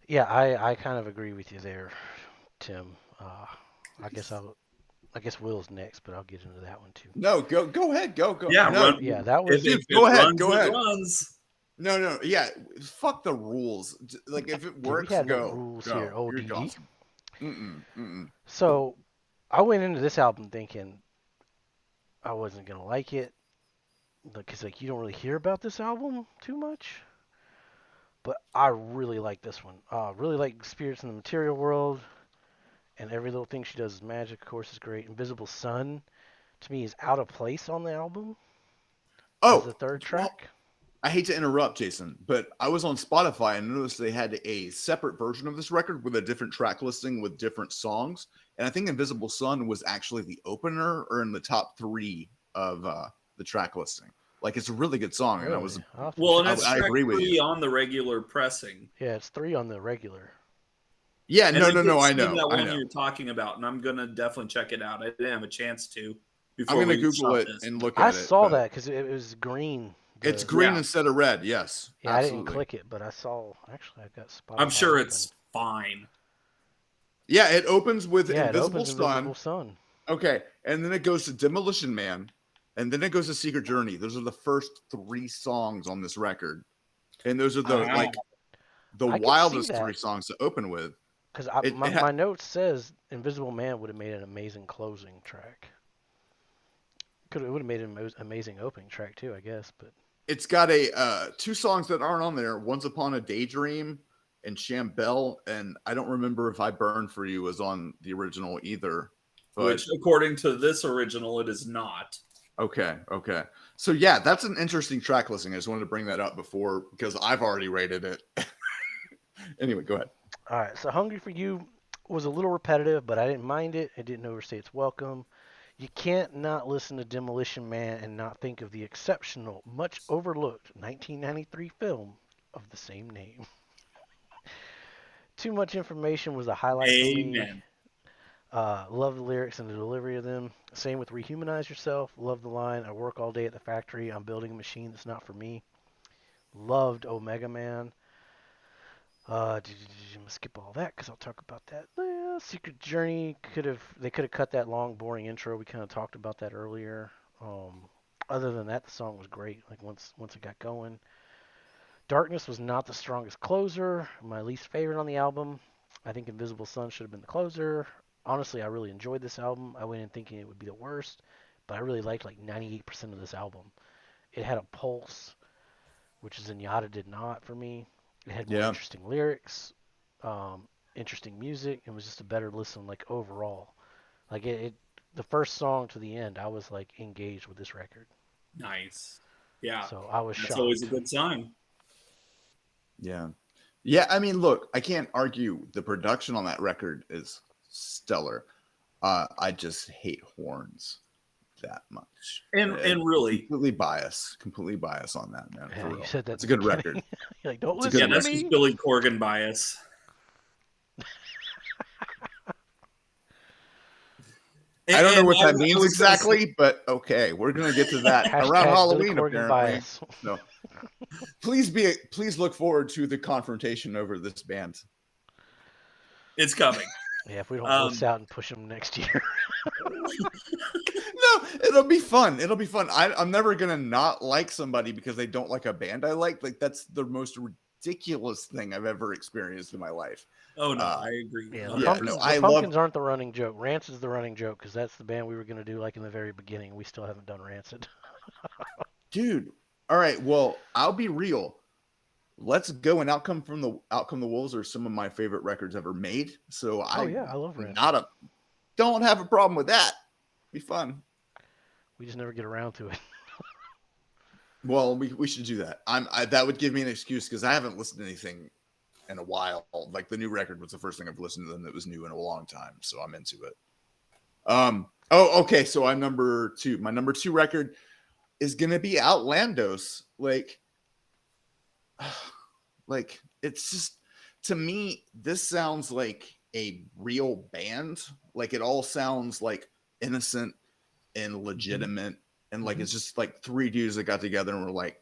Yeah, I kind of agree with you there, Tim. I guess Will's next, but I'll get into that one too. No, go ahead, go. Yeah, no, Yeah, that was. If go ahead, runs, go it ahead. runs. No, yeah. Fuck the rules. Like if it works, we had go. no rules go. here. You're ODD. awesome. So, I went into this album thinking I wasn't gonna like it because like you don't really hear about this album too much. But I really like this one. Really like Spirits in the Material World, and every little thing she does is magic. Of course, is great. Invisible Sun, to me, is out of place on the album. Oh, as the third track. I hate to interrupt, Jason, but I was on Spotify and noticed they had a separate version of this record with a different track listing with different songs. And I think Invisible Sun was actually the opener or in the top 3 of the track listing. Like it's a really good song, Really? and I was Well, and it's I track agree with 3 you. on the regular pressing. Yeah, it's 3 on the regular. Yeah, And no, did I see know, that I one know. you're talking about, and I'm gonna definitely check it out. I didn't have a chance to. I'm Before gonna we Google shot it this. and look I at it. saw but that because it was green. It's green Yeah. instead of red. Yes, Yeah, absolutely. I didn't click it, but I saw. Actually, I've got Spotify. I'm sure open. it's fine. Yeah, it opens with Yeah, it Invisible opens Sun. Invisible Sun. Okay, and then it goes to Demolition Man, and then it goes to Secret Journey. Those are the first 3 songs on this record, and those are the Wow. like the I could see wildest that. 3 songs to open with. Because It my notes says Invisible Man would have made an amazing closing track. It would have made an amazing opening track too, I guess. But It's got a 2 songs that aren't on there. One's Upon a Daydream, and Shambell, and I don't remember if I Burn For You was on the original either. But Which, according to this original, it is not. Okay. So yeah, that's an interesting track listing. I just wanted to bring that up before because I've already rated it. Anyway, go ahead. All right, so Hungry for You was a little repetitive, but I didn't mind it. It didn't overstay its welcome. You can't not listen to Demolition Man and not think of the exceptional, much overlooked 1993 film of the same name. Too Much Information was a highlight for me. Amen. Love the lyrics and the delivery of them. Same with Rehumanize Yourself. Love the line, I work all day at the factory. I'm building a machine that's not for me. Loved Omega Man. I'm gonna skip all that because I'll talk about that. Secret Journey they could have cut that long, boring intro. We kind of talked about that earlier. Other than that, the song was great. Like once it got going. Darkness was not the strongest closer. My least favorite on the album. I think Invisible Sun should have been the closer. Honestly, I really enjoyed this album. I went in thinking it would be the worst, but I really liked like 98% of this album. It had a pulse, which Zenyatta did not for me. It had more interesting lyrics, interesting music, and was just a better listen like overall. Like the first song to the end, I was like engaged with this record. Nice. Yeah. So I was shocked. That's always a good sign. Yeah. I mean, look, I can't argue the production on that record is stellar. I just hate horns that much, and really completely biased on that, man. Yeah, for real. You said that it's a good record. You're like, don't It's listen to that's me. just Billy Corgan bias. I don't know what that means exactly, but okay, we're gonna get to that around Halloween, apparently. No, please look forward to the confrontation over this band. It's coming. Yeah, if we don't pull this out and push them next year. No, it'll be fun. I'm never gonna not like somebody because they don't like a band I like. Like that's the most ridiculous thing I've ever experienced in my life. Oh no, I agree. Yeah, the Pumpkins aren't the running joke. Rants is the running joke because that's the band we were gonna do like in the very beginning. We still haven't done Rancid. Dude, all right. Well, I'll be real. Let's go and Outcome the Wolves are some of my favorite records ever made. So I love Rancid. Don't have a problem with that. Be fun. We just never get around to it. Well, we should do that. That would give me an excuse because I haven't listened to anything in a while. Like the new record was the first thing I've listened to them that was new in a long time, so I'm into it. Okay. So I'm number 2. My number 2 record is gonna be Outlandos. Like it's just, to me, this sounds like a real band. Like it all sounds like innocent and legitimate, and like it's just like 3 dudes that got together and were like,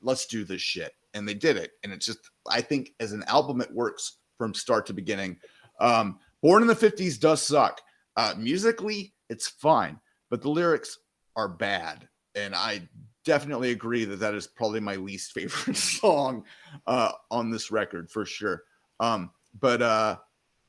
let's do this shit, and they did it. And it's just, I think as an album it works from start to beginning. Born in the 50s does suck. Musically it's fine, but the lyrics are bad, and I definitely agree that is probably my least favorite song on this record for sure. But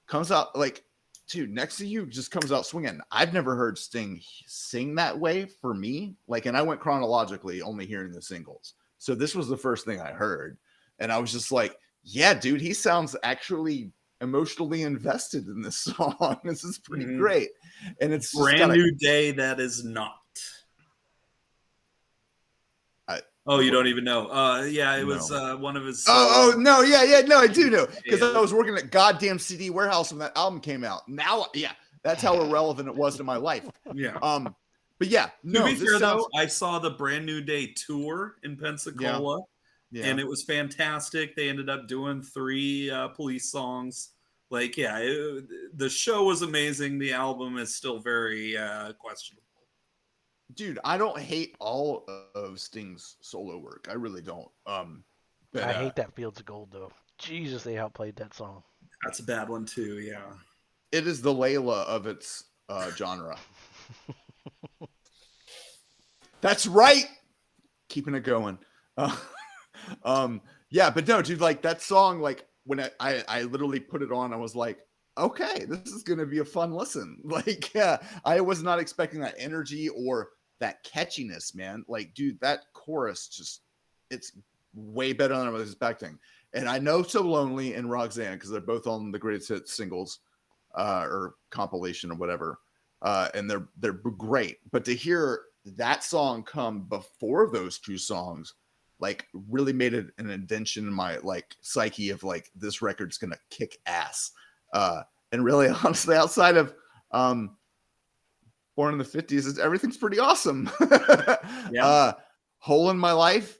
comes out like, dude, Next to You just comes out swinging. I've never heard Sting sing that way for me. Like, and I went chronologically, only hearing the singles. So this was the first thing I heard. And I was just like, yeah, dude, he sounds actually emotionally invested in this song. This is pretty great. And it's Brand New Day. That is not. You don't even know. Yeah, it was one of his. No, I do know because I was working at goddamn CD Warehouse when that album came out. Now, that's how irrelevant it was to my life. Yeah. But yeah, to be fair though, I saw the Brand New Day tour in Pensacola, and it was fantastic. They ended up doing 3 Police songs. Like, the show was amazing. The album is still very questionable. Dude, I don't hate all of Sting's solo work. I really don't. But, I hate that Fields of Gold though. Jesus, they outplayed that song. That's a bad one too. Yeah. It is the Layla of its genre. That's right. Keeping it going. But no, dude, like that song, like when I literally put it on, I was like, okay, this is gonna be a fun listen. Like, I was not expecting that energy or that catchiness, man. Like, dude, that chorus it's way better than I was expecting. And I know So Lonely and Roxanne because they're both on the greatest hits singles or compilation or whatever. And they're great. But to hear that song come before those two songs, like really made it an indention in my like psyche of like this record's gonna kick ass. And really, honestly, outside of Born in the 50s, everything's pretty awesome. Yeah. Hole in My Life,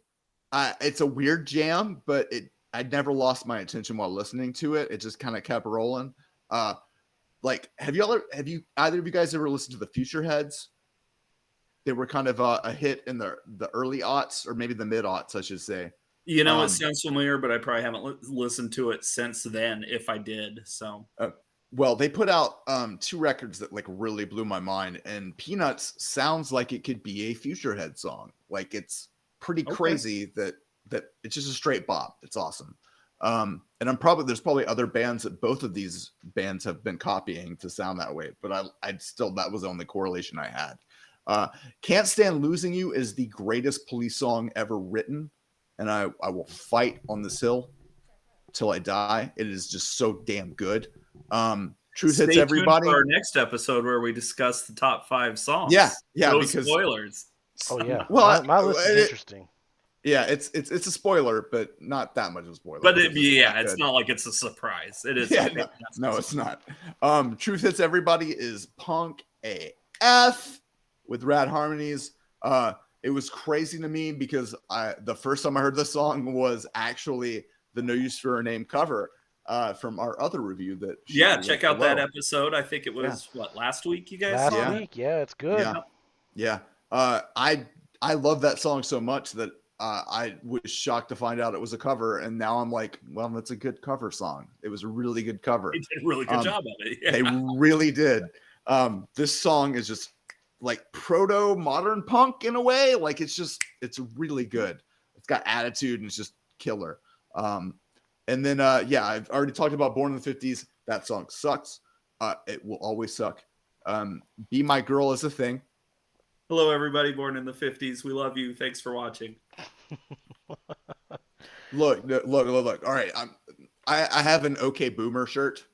it's a weird jam, but I never lost my attention while listening to it. It just kind of kept rolling. Like, have you either of you guys ever listened to the Future Heads? They were kind of a hit in the early aughts, or maybe the mid aughts, I should say. You know, it sounds familiar, but I probably haven't listened to it since then, if I did. So, well, they put out 2 records that like really blew my mind, and Peanuts sounds like it could be a Futurehead song. Like it's pretty crazy that it's just a straight bop. It's awesome. And there's probably other bands that both of these bands have been copying to sound that way, but I'd still, that was the only correlation I had. Can't Stand Losing You is the greatest Police song ever written, and I will fight on this hill till I die. It is just so damn good. Truth Hits Everybody. For our next episode where we discuss the top 5 songs. Yeah, no because spoilers. Oh yeah. Well, my list is interesting. Yeah, it's a spoiler, but not that much of a spoiler. But it's not like it's a surprise. It is. Yeah, no, it's not. Truth Hits Everybody is punk AF with rad harmonies. It was crazy to me because the first time I heard the song was actually the No Use for a Name cover from our other review. Check out that episode. I think it was last week. You guys last week, it's good. Yeah. I love that song so much that I was shocked to find out it was a cover, and now I'm like, well, that's a good cover song. It was a really good cover. They did a really good job of it. Yeah. They really did. This song is just like proto modern punk in a way. Like it's really good. It's got attitude and it's just killer. And then I've already talked about Born in the 50s. That song sucks. It will always suck. Be My Girl is a thing. Hello, everybody born in the 50s. We love you. Thanks for watching. Look. All right. I have an OK Boomer shirt,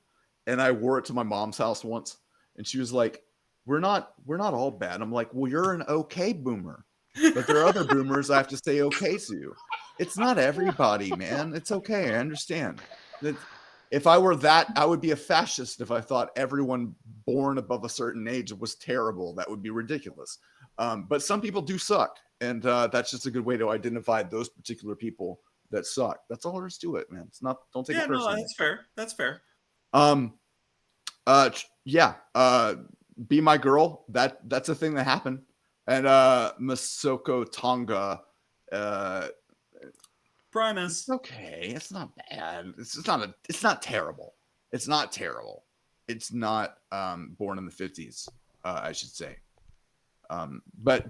and I wore it to my mom's house once, and she was like, we're not all bad. I'm like, well, you're an OK Boomer, but there are other boomers I have to say okay to. It's not everybody, man. It's okay. I understand. If I were that, I would be a fascist if I thought everyone born above a certain age was terrible. That would be ridiculous. But some people do suck, and that's just a good way to identify those particular people that suck. That's all there is to it, man. It's not. Don't take it personally. No, that's fair. Be My Girl. That's a thing that happened, and Masoko Tonga. Primus. Okay, it's not bad. It's not terrible. It's not terrible. It's not Born in the 50s, I should say. But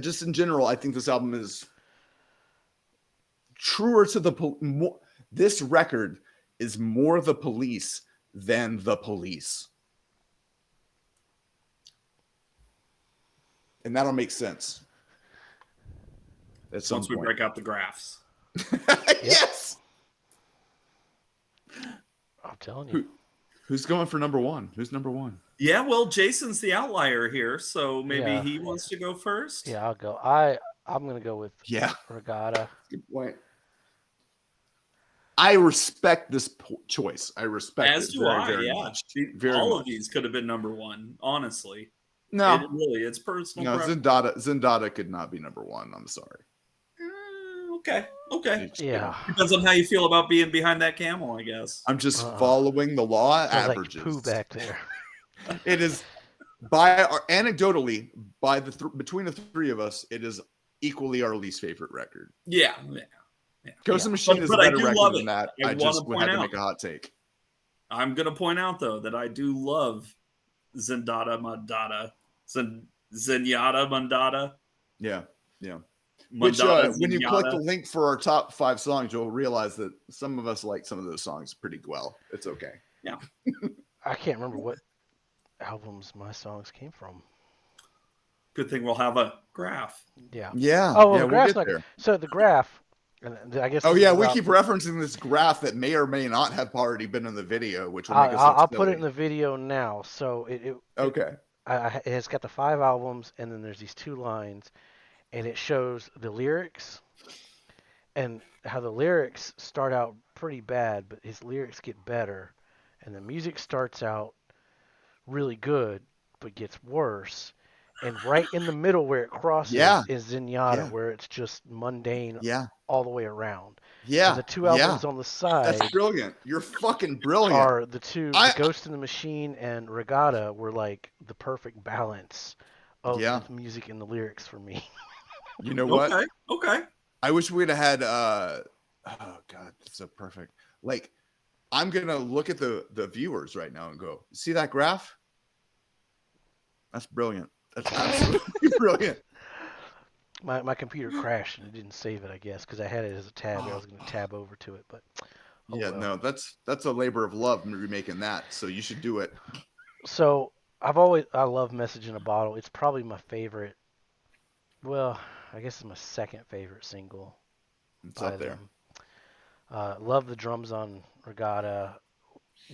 just in general, I think this album is truer to this record is more The Police than The Police. And that'll make sense. Once we break out the graphs. Yes. I'm telling you. Who's going for number 1? Who's number 1? Yeah, well, Jason's the outlier here, so maybe he wants to go first. Yeah, I'll go. I'm gonna go with Regatta. Good point. I respect this choice. I respect as it do very, I. very Yeah, much. All of these could have been number 1. Honestly, no, it's personal. No, Zendada could not be number 1. I'm sorry. Okay. Yeah. Depends on how you feel about being behind that camel, I guess. I'm just following the law averages. Like poo back there. It is anecdotally between the 3 of us, it is equally our least favorite record. Yeah. Ghost in the Machine is a better record than that. I just had to make a hot take. I'm gonna point out though that I do love Zenyatta Mandata. Yeah. Which when you click the link for our top 5 songs, you'll realize that some of us like some of those songs pretty well. It's okay. Yeah. I can't remember what albums my songs came from. Good thing we'll have a graph. Yeah. Yeah. Oh, well, the graph's we'll not. So the graph And I guess. Oh this yeah, is we about, keep referencing this graph that may or may not have already been in the video, which will make us look I'll put it in silly. the video now. So Okay. it has got the 5 albums, and then there's these 2 lines, and it shows the lyrics and how the lyrics start out pretty bad, but his lyrics get better, and the music starts out really good, but gets worse. And right in the middle where it crosses Yeah. is Zenyatta, Yeah. where it's just mundane Yeah. all the way around. And Yeah. the 2 Yeah. albums on the That's side brilliant. You're fucking brilliant. are the I Ghost in the Machine and Regatta were like the perfect balance of yeah. the music and the lyrics for me. You know what? Okay. I wish we'd have had oh god, that's so perfect. Like I'm gonna look at the viewers right now and go, see that graph? That's brilliant. That's absolutely brilliant. My computer crashed and it didn't save it, I guess, because I had it as a tab. I was going to tab over to it, but oh Yeah, well. no, that's a labor of love remaking that. So you should do it. So I love Message in a Bottle. It's probably my favorite. Well, I guess it's my second favorite single It's by up there. them. Love the drums on Regatta.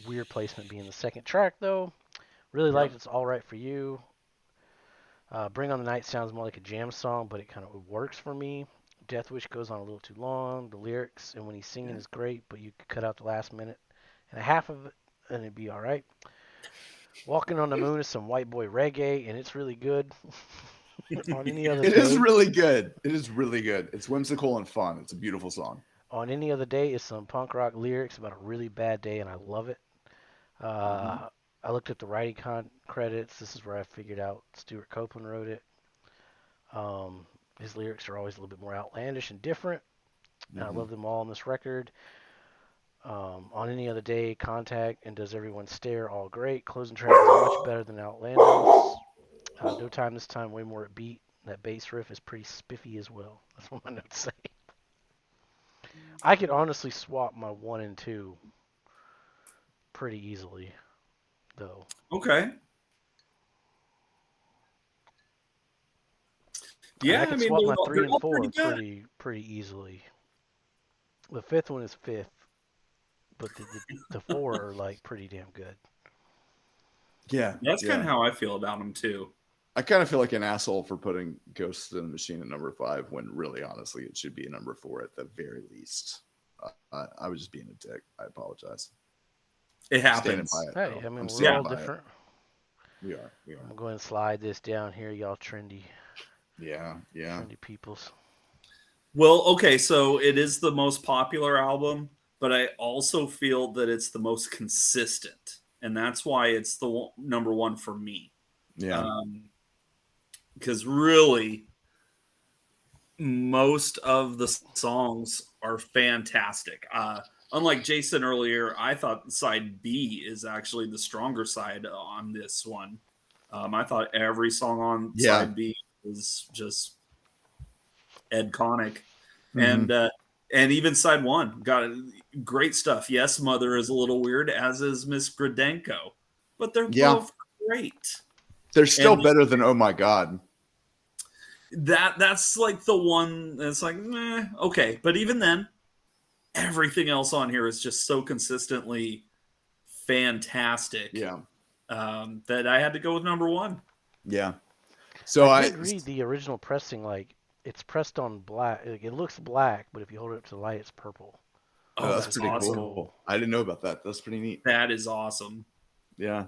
Weird placement being the second track though. Really liked It's All Right for You. Bring on the Night sounds more like a jam song, but it kind of works for me. Death Wish goes on a little too long. The lyrics and when he's singing is great, but you could cut out the last minute and a half of it and it'd be all right. Walking on the Moon is some white boy reggae, and it's really good. On any other It day, is really good. It is really good. It's whimsical and fun. It's a beautiful song. on any other day is some punk rock lyrics about a really bad day, and I love it. I looked at the writing credits. This is where I figured out Stuart Copeland wrote it. His lyrics are always a little bit more outlandish and different, and I love them all on this record. On any other day, Contact and Does Everyone Stare, all great. Closing track is much better than Outlandos. No Time This Time, way more upbeat. That bass riff is pretty spiffy as well. That's what my notes say. I could honestly swap my 1 and 2 pretty easily, though. Okay. And Yeah, I I could mean, swap my 3 they're and all 4 pretty good. pretty easily. The 5th one is 5th, but the 4 are like pretty damn good. Yeah. That's kind of how I feel about them too. I kind of feel like an asshole for putting Ghost in the Machine at number 5 when really, honestly, it should be a number 4 at the very least. I was just being a dick. I apologize. It happens. By it, Hey, though. I mean, I'm we're standing all by it. different. We are. We I'm are. going to go ahead and slide this down here, y'all trendy Yeah. Yeah. peoples. Well, okay, so it is the most popular album, but I also feel that it's the most consistent, and that's why it's the number 1 for me. Yeah. Because really, most of the songs are fantastic. Unlike Jason earlier, I thought side B is actually the stronger side on this one. I thought every song on side B was just Ed Conic, and even side 1 got great stuff. Yes, Mother is a little weird, as is Miss Gradenko, but they're both great. They're still better than Oh My God. That's like the one that's like, okay. But even then, everything else on here is just so consistently fantastic. Yeah. That I had to go with number 1. Yeah. So I did read the original pressing, like it's pressed on black. Like, it looks black, but if you hold it up to the light, it's purple. Oh, that's pretty awesome. cool. I didn't know about that. That's pretty neat. That is awesome. Yeah.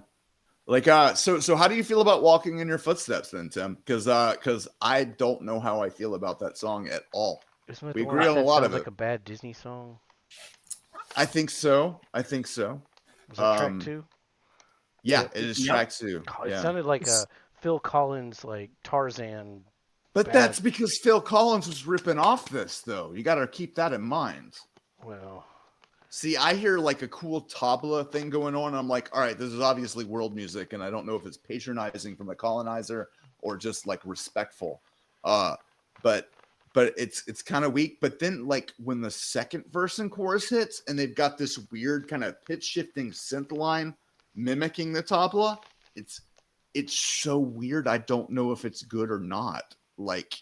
Like so how do you feel about Walking in Your Footsteps then, Tim? Because I don't know how I feel about that song at all. We agree on a lot of it. Like a bad Disney song. I think so. Was that track 2? Yeah, it is track 2. It sounded like a Phil Collins, like Tarzan. But that's because Phil Collins was ripping off this, though. You got to keep that in mind. Well, see, I hear like a cool tabla thing going on. I'm like, all right, this is obviously world music, and I don't know if it's patronizing from the colonizer or just like respectful. But it's kind of weak. But then, like when the second verse and chorus hits, and they've got this weird kind of pitch shifting synth line mimicking the tabla, it's so weird. I don't know if it's good or not. Like,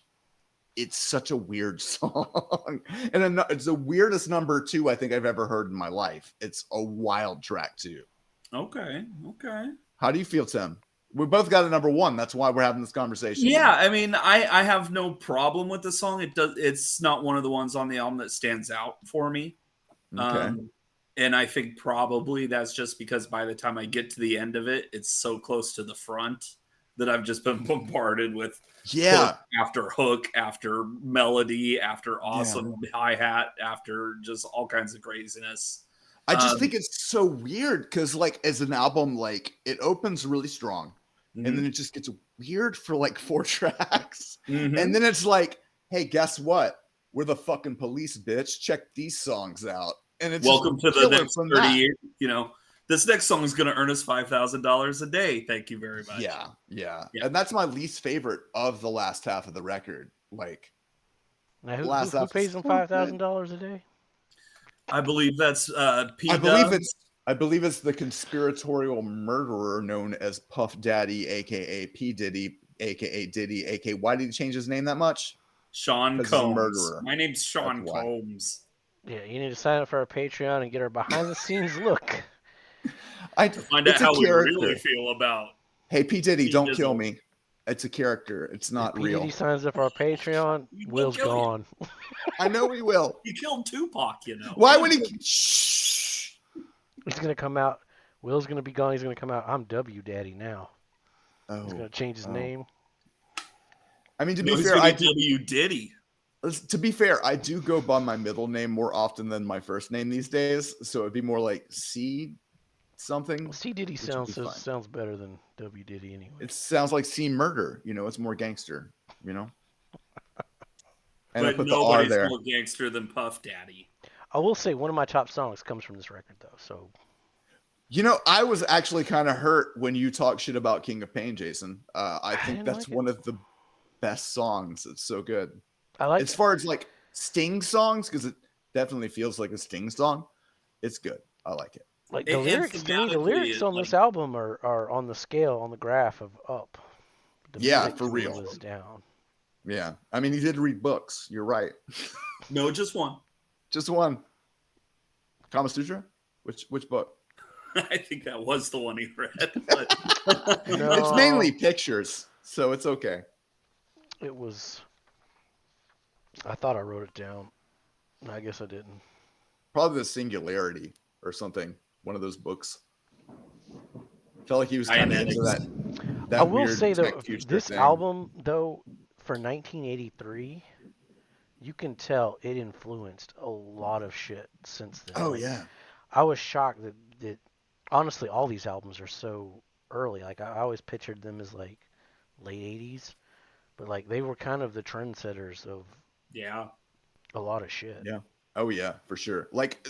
it's such a weird song. And it's the weirdest number 2 I think I've ever heard in my life. It's a wild track too. Okay. How do you feel, Tim? We both got a number 1. That's why we're having this conversation. Yeah, I mean, I have no problem with the song. It's not one of the ones on the album that stands out for me. Okay. And I think probably that's just because by the time I get to the end of it, it's so close to the front that I've just been bombarded with hook after melody, after awesome hi-hat, after just all kinds of craziness. I just think it's so weird because, like, as an album, like, it opens really strong, and then it just gets weird for like 4 tracks, and then it's like, hey, guess what? We're the fucking police, bitch. Check these songs out, and it's welcome to the next 30 years. You know, this next song is going to earn us $5,000 a day. Thank you very much. Yeah, and that's my least favorite of the last half of the record. Like, now, who pays them $5,000 a day? I believe that's P. I believe it's the conspiratorial murderer known as Puff Daddy, aka P. Diddy, aka Diddy, aka why did he change his name that much? Sean Combs. My name's Sean Combs. Yeah, you need to sign up for our Patreon and get our behind the scenes look. To find out how we really feel about. Hey, P. Diddy, don't kill me. It's a character. It's not real. If P. Diddy signs up for our Patreon, Will's gone. I know he will. He killed Tupac, you know. Why would he? Shh. He's gonna come out. Will's gonna be gone. He's gonna come out. I'm W Daddy now. He's gonna change his name. I mean, to be fair, I do. W Diddy. To be fair, I do go by my middle name more often than my first name these days. So it'd be more like C something. Well, C Diddy sounds better than W Diddy anyway. It sounds like C Murder. You know, it's more gangster. You know. And but nobody's more gangster than Puff Daddy. I will say one of my top songs comes from this record, though. So, you know, I was actually kind of hurt when you talk shit about King of Pain, Jason. I think that's one of the best songs. It's so good. I like as far as like Sting songs, because it definitely feels like a Sting song. It's good. I like it. Like the lyrics, to me, the lyrics on this album are on the scale, on the graph of up. The for real. Is down. Yeah, I mean, he did read books. You're right. No, just one. Just one. Kama Sutra? Which book? I think that was the one he read. But... No. It's mainly pictures, so it's okay. It was. I thought I wrote it down. I guess I didn't. Probably the Singularity or something. One of those books. Felt like he was kind of into that. I will say though, this album though, for 1983. You can tell it influenced a lot of shit since then. Oh, yeah. I was shocked that honestly, all these albums are so early. Like, I always pictured them as, like, late 80s. But, like, they were kind of the trendsetters of a lot of shit. Yeah. Oh, yeah, for sure. Like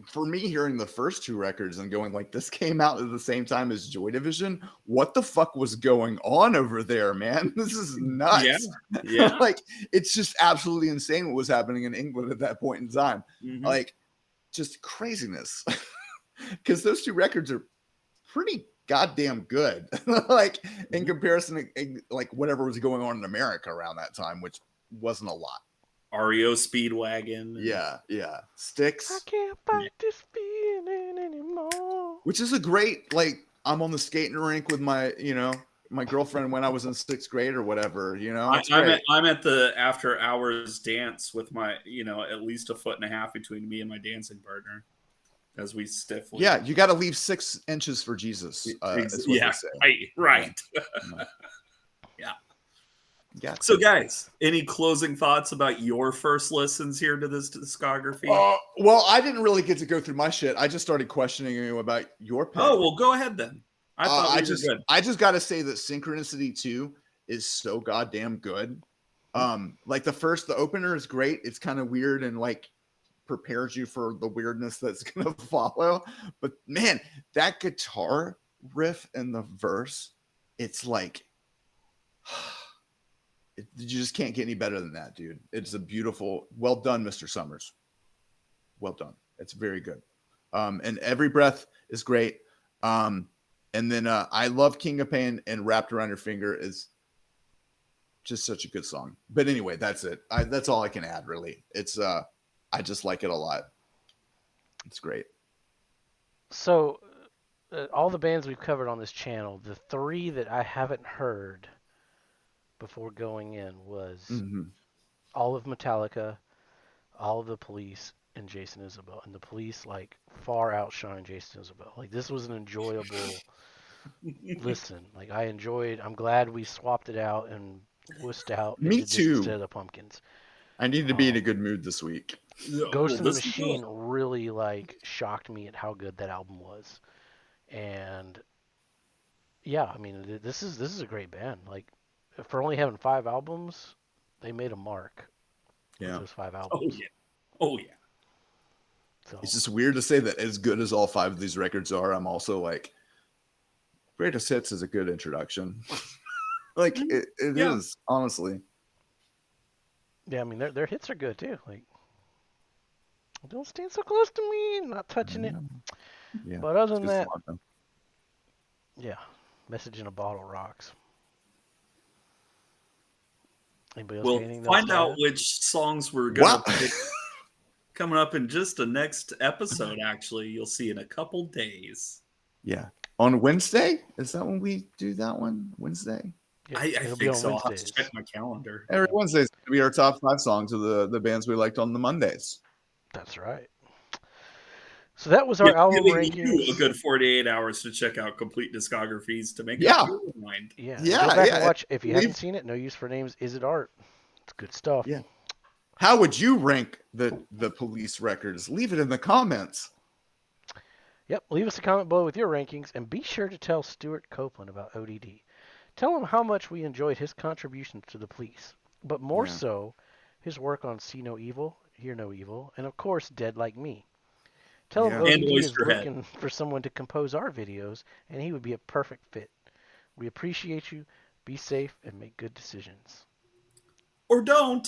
for me, hearing the first 2 records and going, like, this came out at the same time as Joy Division. What the fuck was going on over there, man? This is nuts. Yeah. Like, it's just absolutely insane what was happening in England at that point in time. Mm-hmm. Like, just craziness. Because those 2 records are pretty goddamn good. Like, in comparison to, like, whatever was going on in America around that time, which wasn't a lot. REO Speedwagon. Yeah. Styx. I can't fight this feeling anymore. Which is a great, like, I'm on the skating rink with my, my girlfriend when I was in 6th grade or whatever, I'm at the after hours dance with my, at least 1.5 feet between me and my dancing partner as we stiffly. Yeah, you got to leave 6 inches for Jesus. Right. Yeah. So, guys, any closing thoughts about your first listens here to this discography? Well, I didn't really get to go through my shit. I just started questioning you about your pick. Oh, well, go ahead then. I just got to say that Synchronicity 2 is so goddamn good. Like the opener is great. It's kind of weird and like prepares you for the weirdness that's going to follow. But man, that guitar riff in the verse, it's like... You just can't get any better than that, dude. It's a beautiful, well done, Mr. Summers. Well done. It's very good. And Every Breath is great. And then I love King of Pain, and Wrapped Around Your Finger is just such a good song. But anyway, that's it. That's all I can add, really. It's I just like it a lot. It's great. So, all the bands we've covered on this channel, the three that I haven't heard before going in was Mm-hmm. all of Metallica, all of the Police, and Jason Isabel. And the Police like far outshine Jason Isabel. Like this was an enjoyable listen. Like I'm glad we swapped it out and wussed out and Me did this too. instead of the Pumpkins. I need to be in a good mood this week. Ghost in the this is Machine really like shocked me at how good that album was. And yeah, I mean this is a great band. Like for only having 5 albums, they made a mark with Yeah. those 5 Oh albums. yeah. Oh yeah. So It's just weird to say that as good as all 5 of these records are, I'm also like, Greatest Hits is a good introduction. Like it Yeah. is, honestly. yeah, I mean their hits are good too. Like don't stand so close to me, not touching it. Yeah. But other It's than good that, song, though. yeah, Message in a Bottle rocks. Anybody else got We'll anything find to out add? which songs we're gonna Wow. pick coming up in just the next episode. Actually, you'll see in a couple days. Yeah. On Wednesday? Is that when we do that one? Wednesday? Yeah, I it'll be think on so. I'll have to Wednesdays. check my calendar. Every Wednesday is going to be our top 5 songs of the bands we liked on the Mondays. That's right. So that was our album Giving rankings. you a good 48 hours to check out complete discographies to make Yeah. up your mind. Yeah, Yeah, go back yeah. and watch. If you Leave- haven't seen it, No Use for Names, Is It Art? It's good stuff. Yeah. How would you rank the Police records? Leave it in the comments. Yep, leave us a comment below with your rankings, and be sure to tell Stuart Copeland about ODD. Tell him how much we enjoyed his contributions to the Police, but more Yeah. so, his work on See No Evil, Hear No Evil, and of course, Dead Like Me. Tell him Yeah. And ODD is Oysterhead. looking for someone to compose our videos, and he would be a perfect fit. We appreciate you. Be safe and make good decisions. Or don't.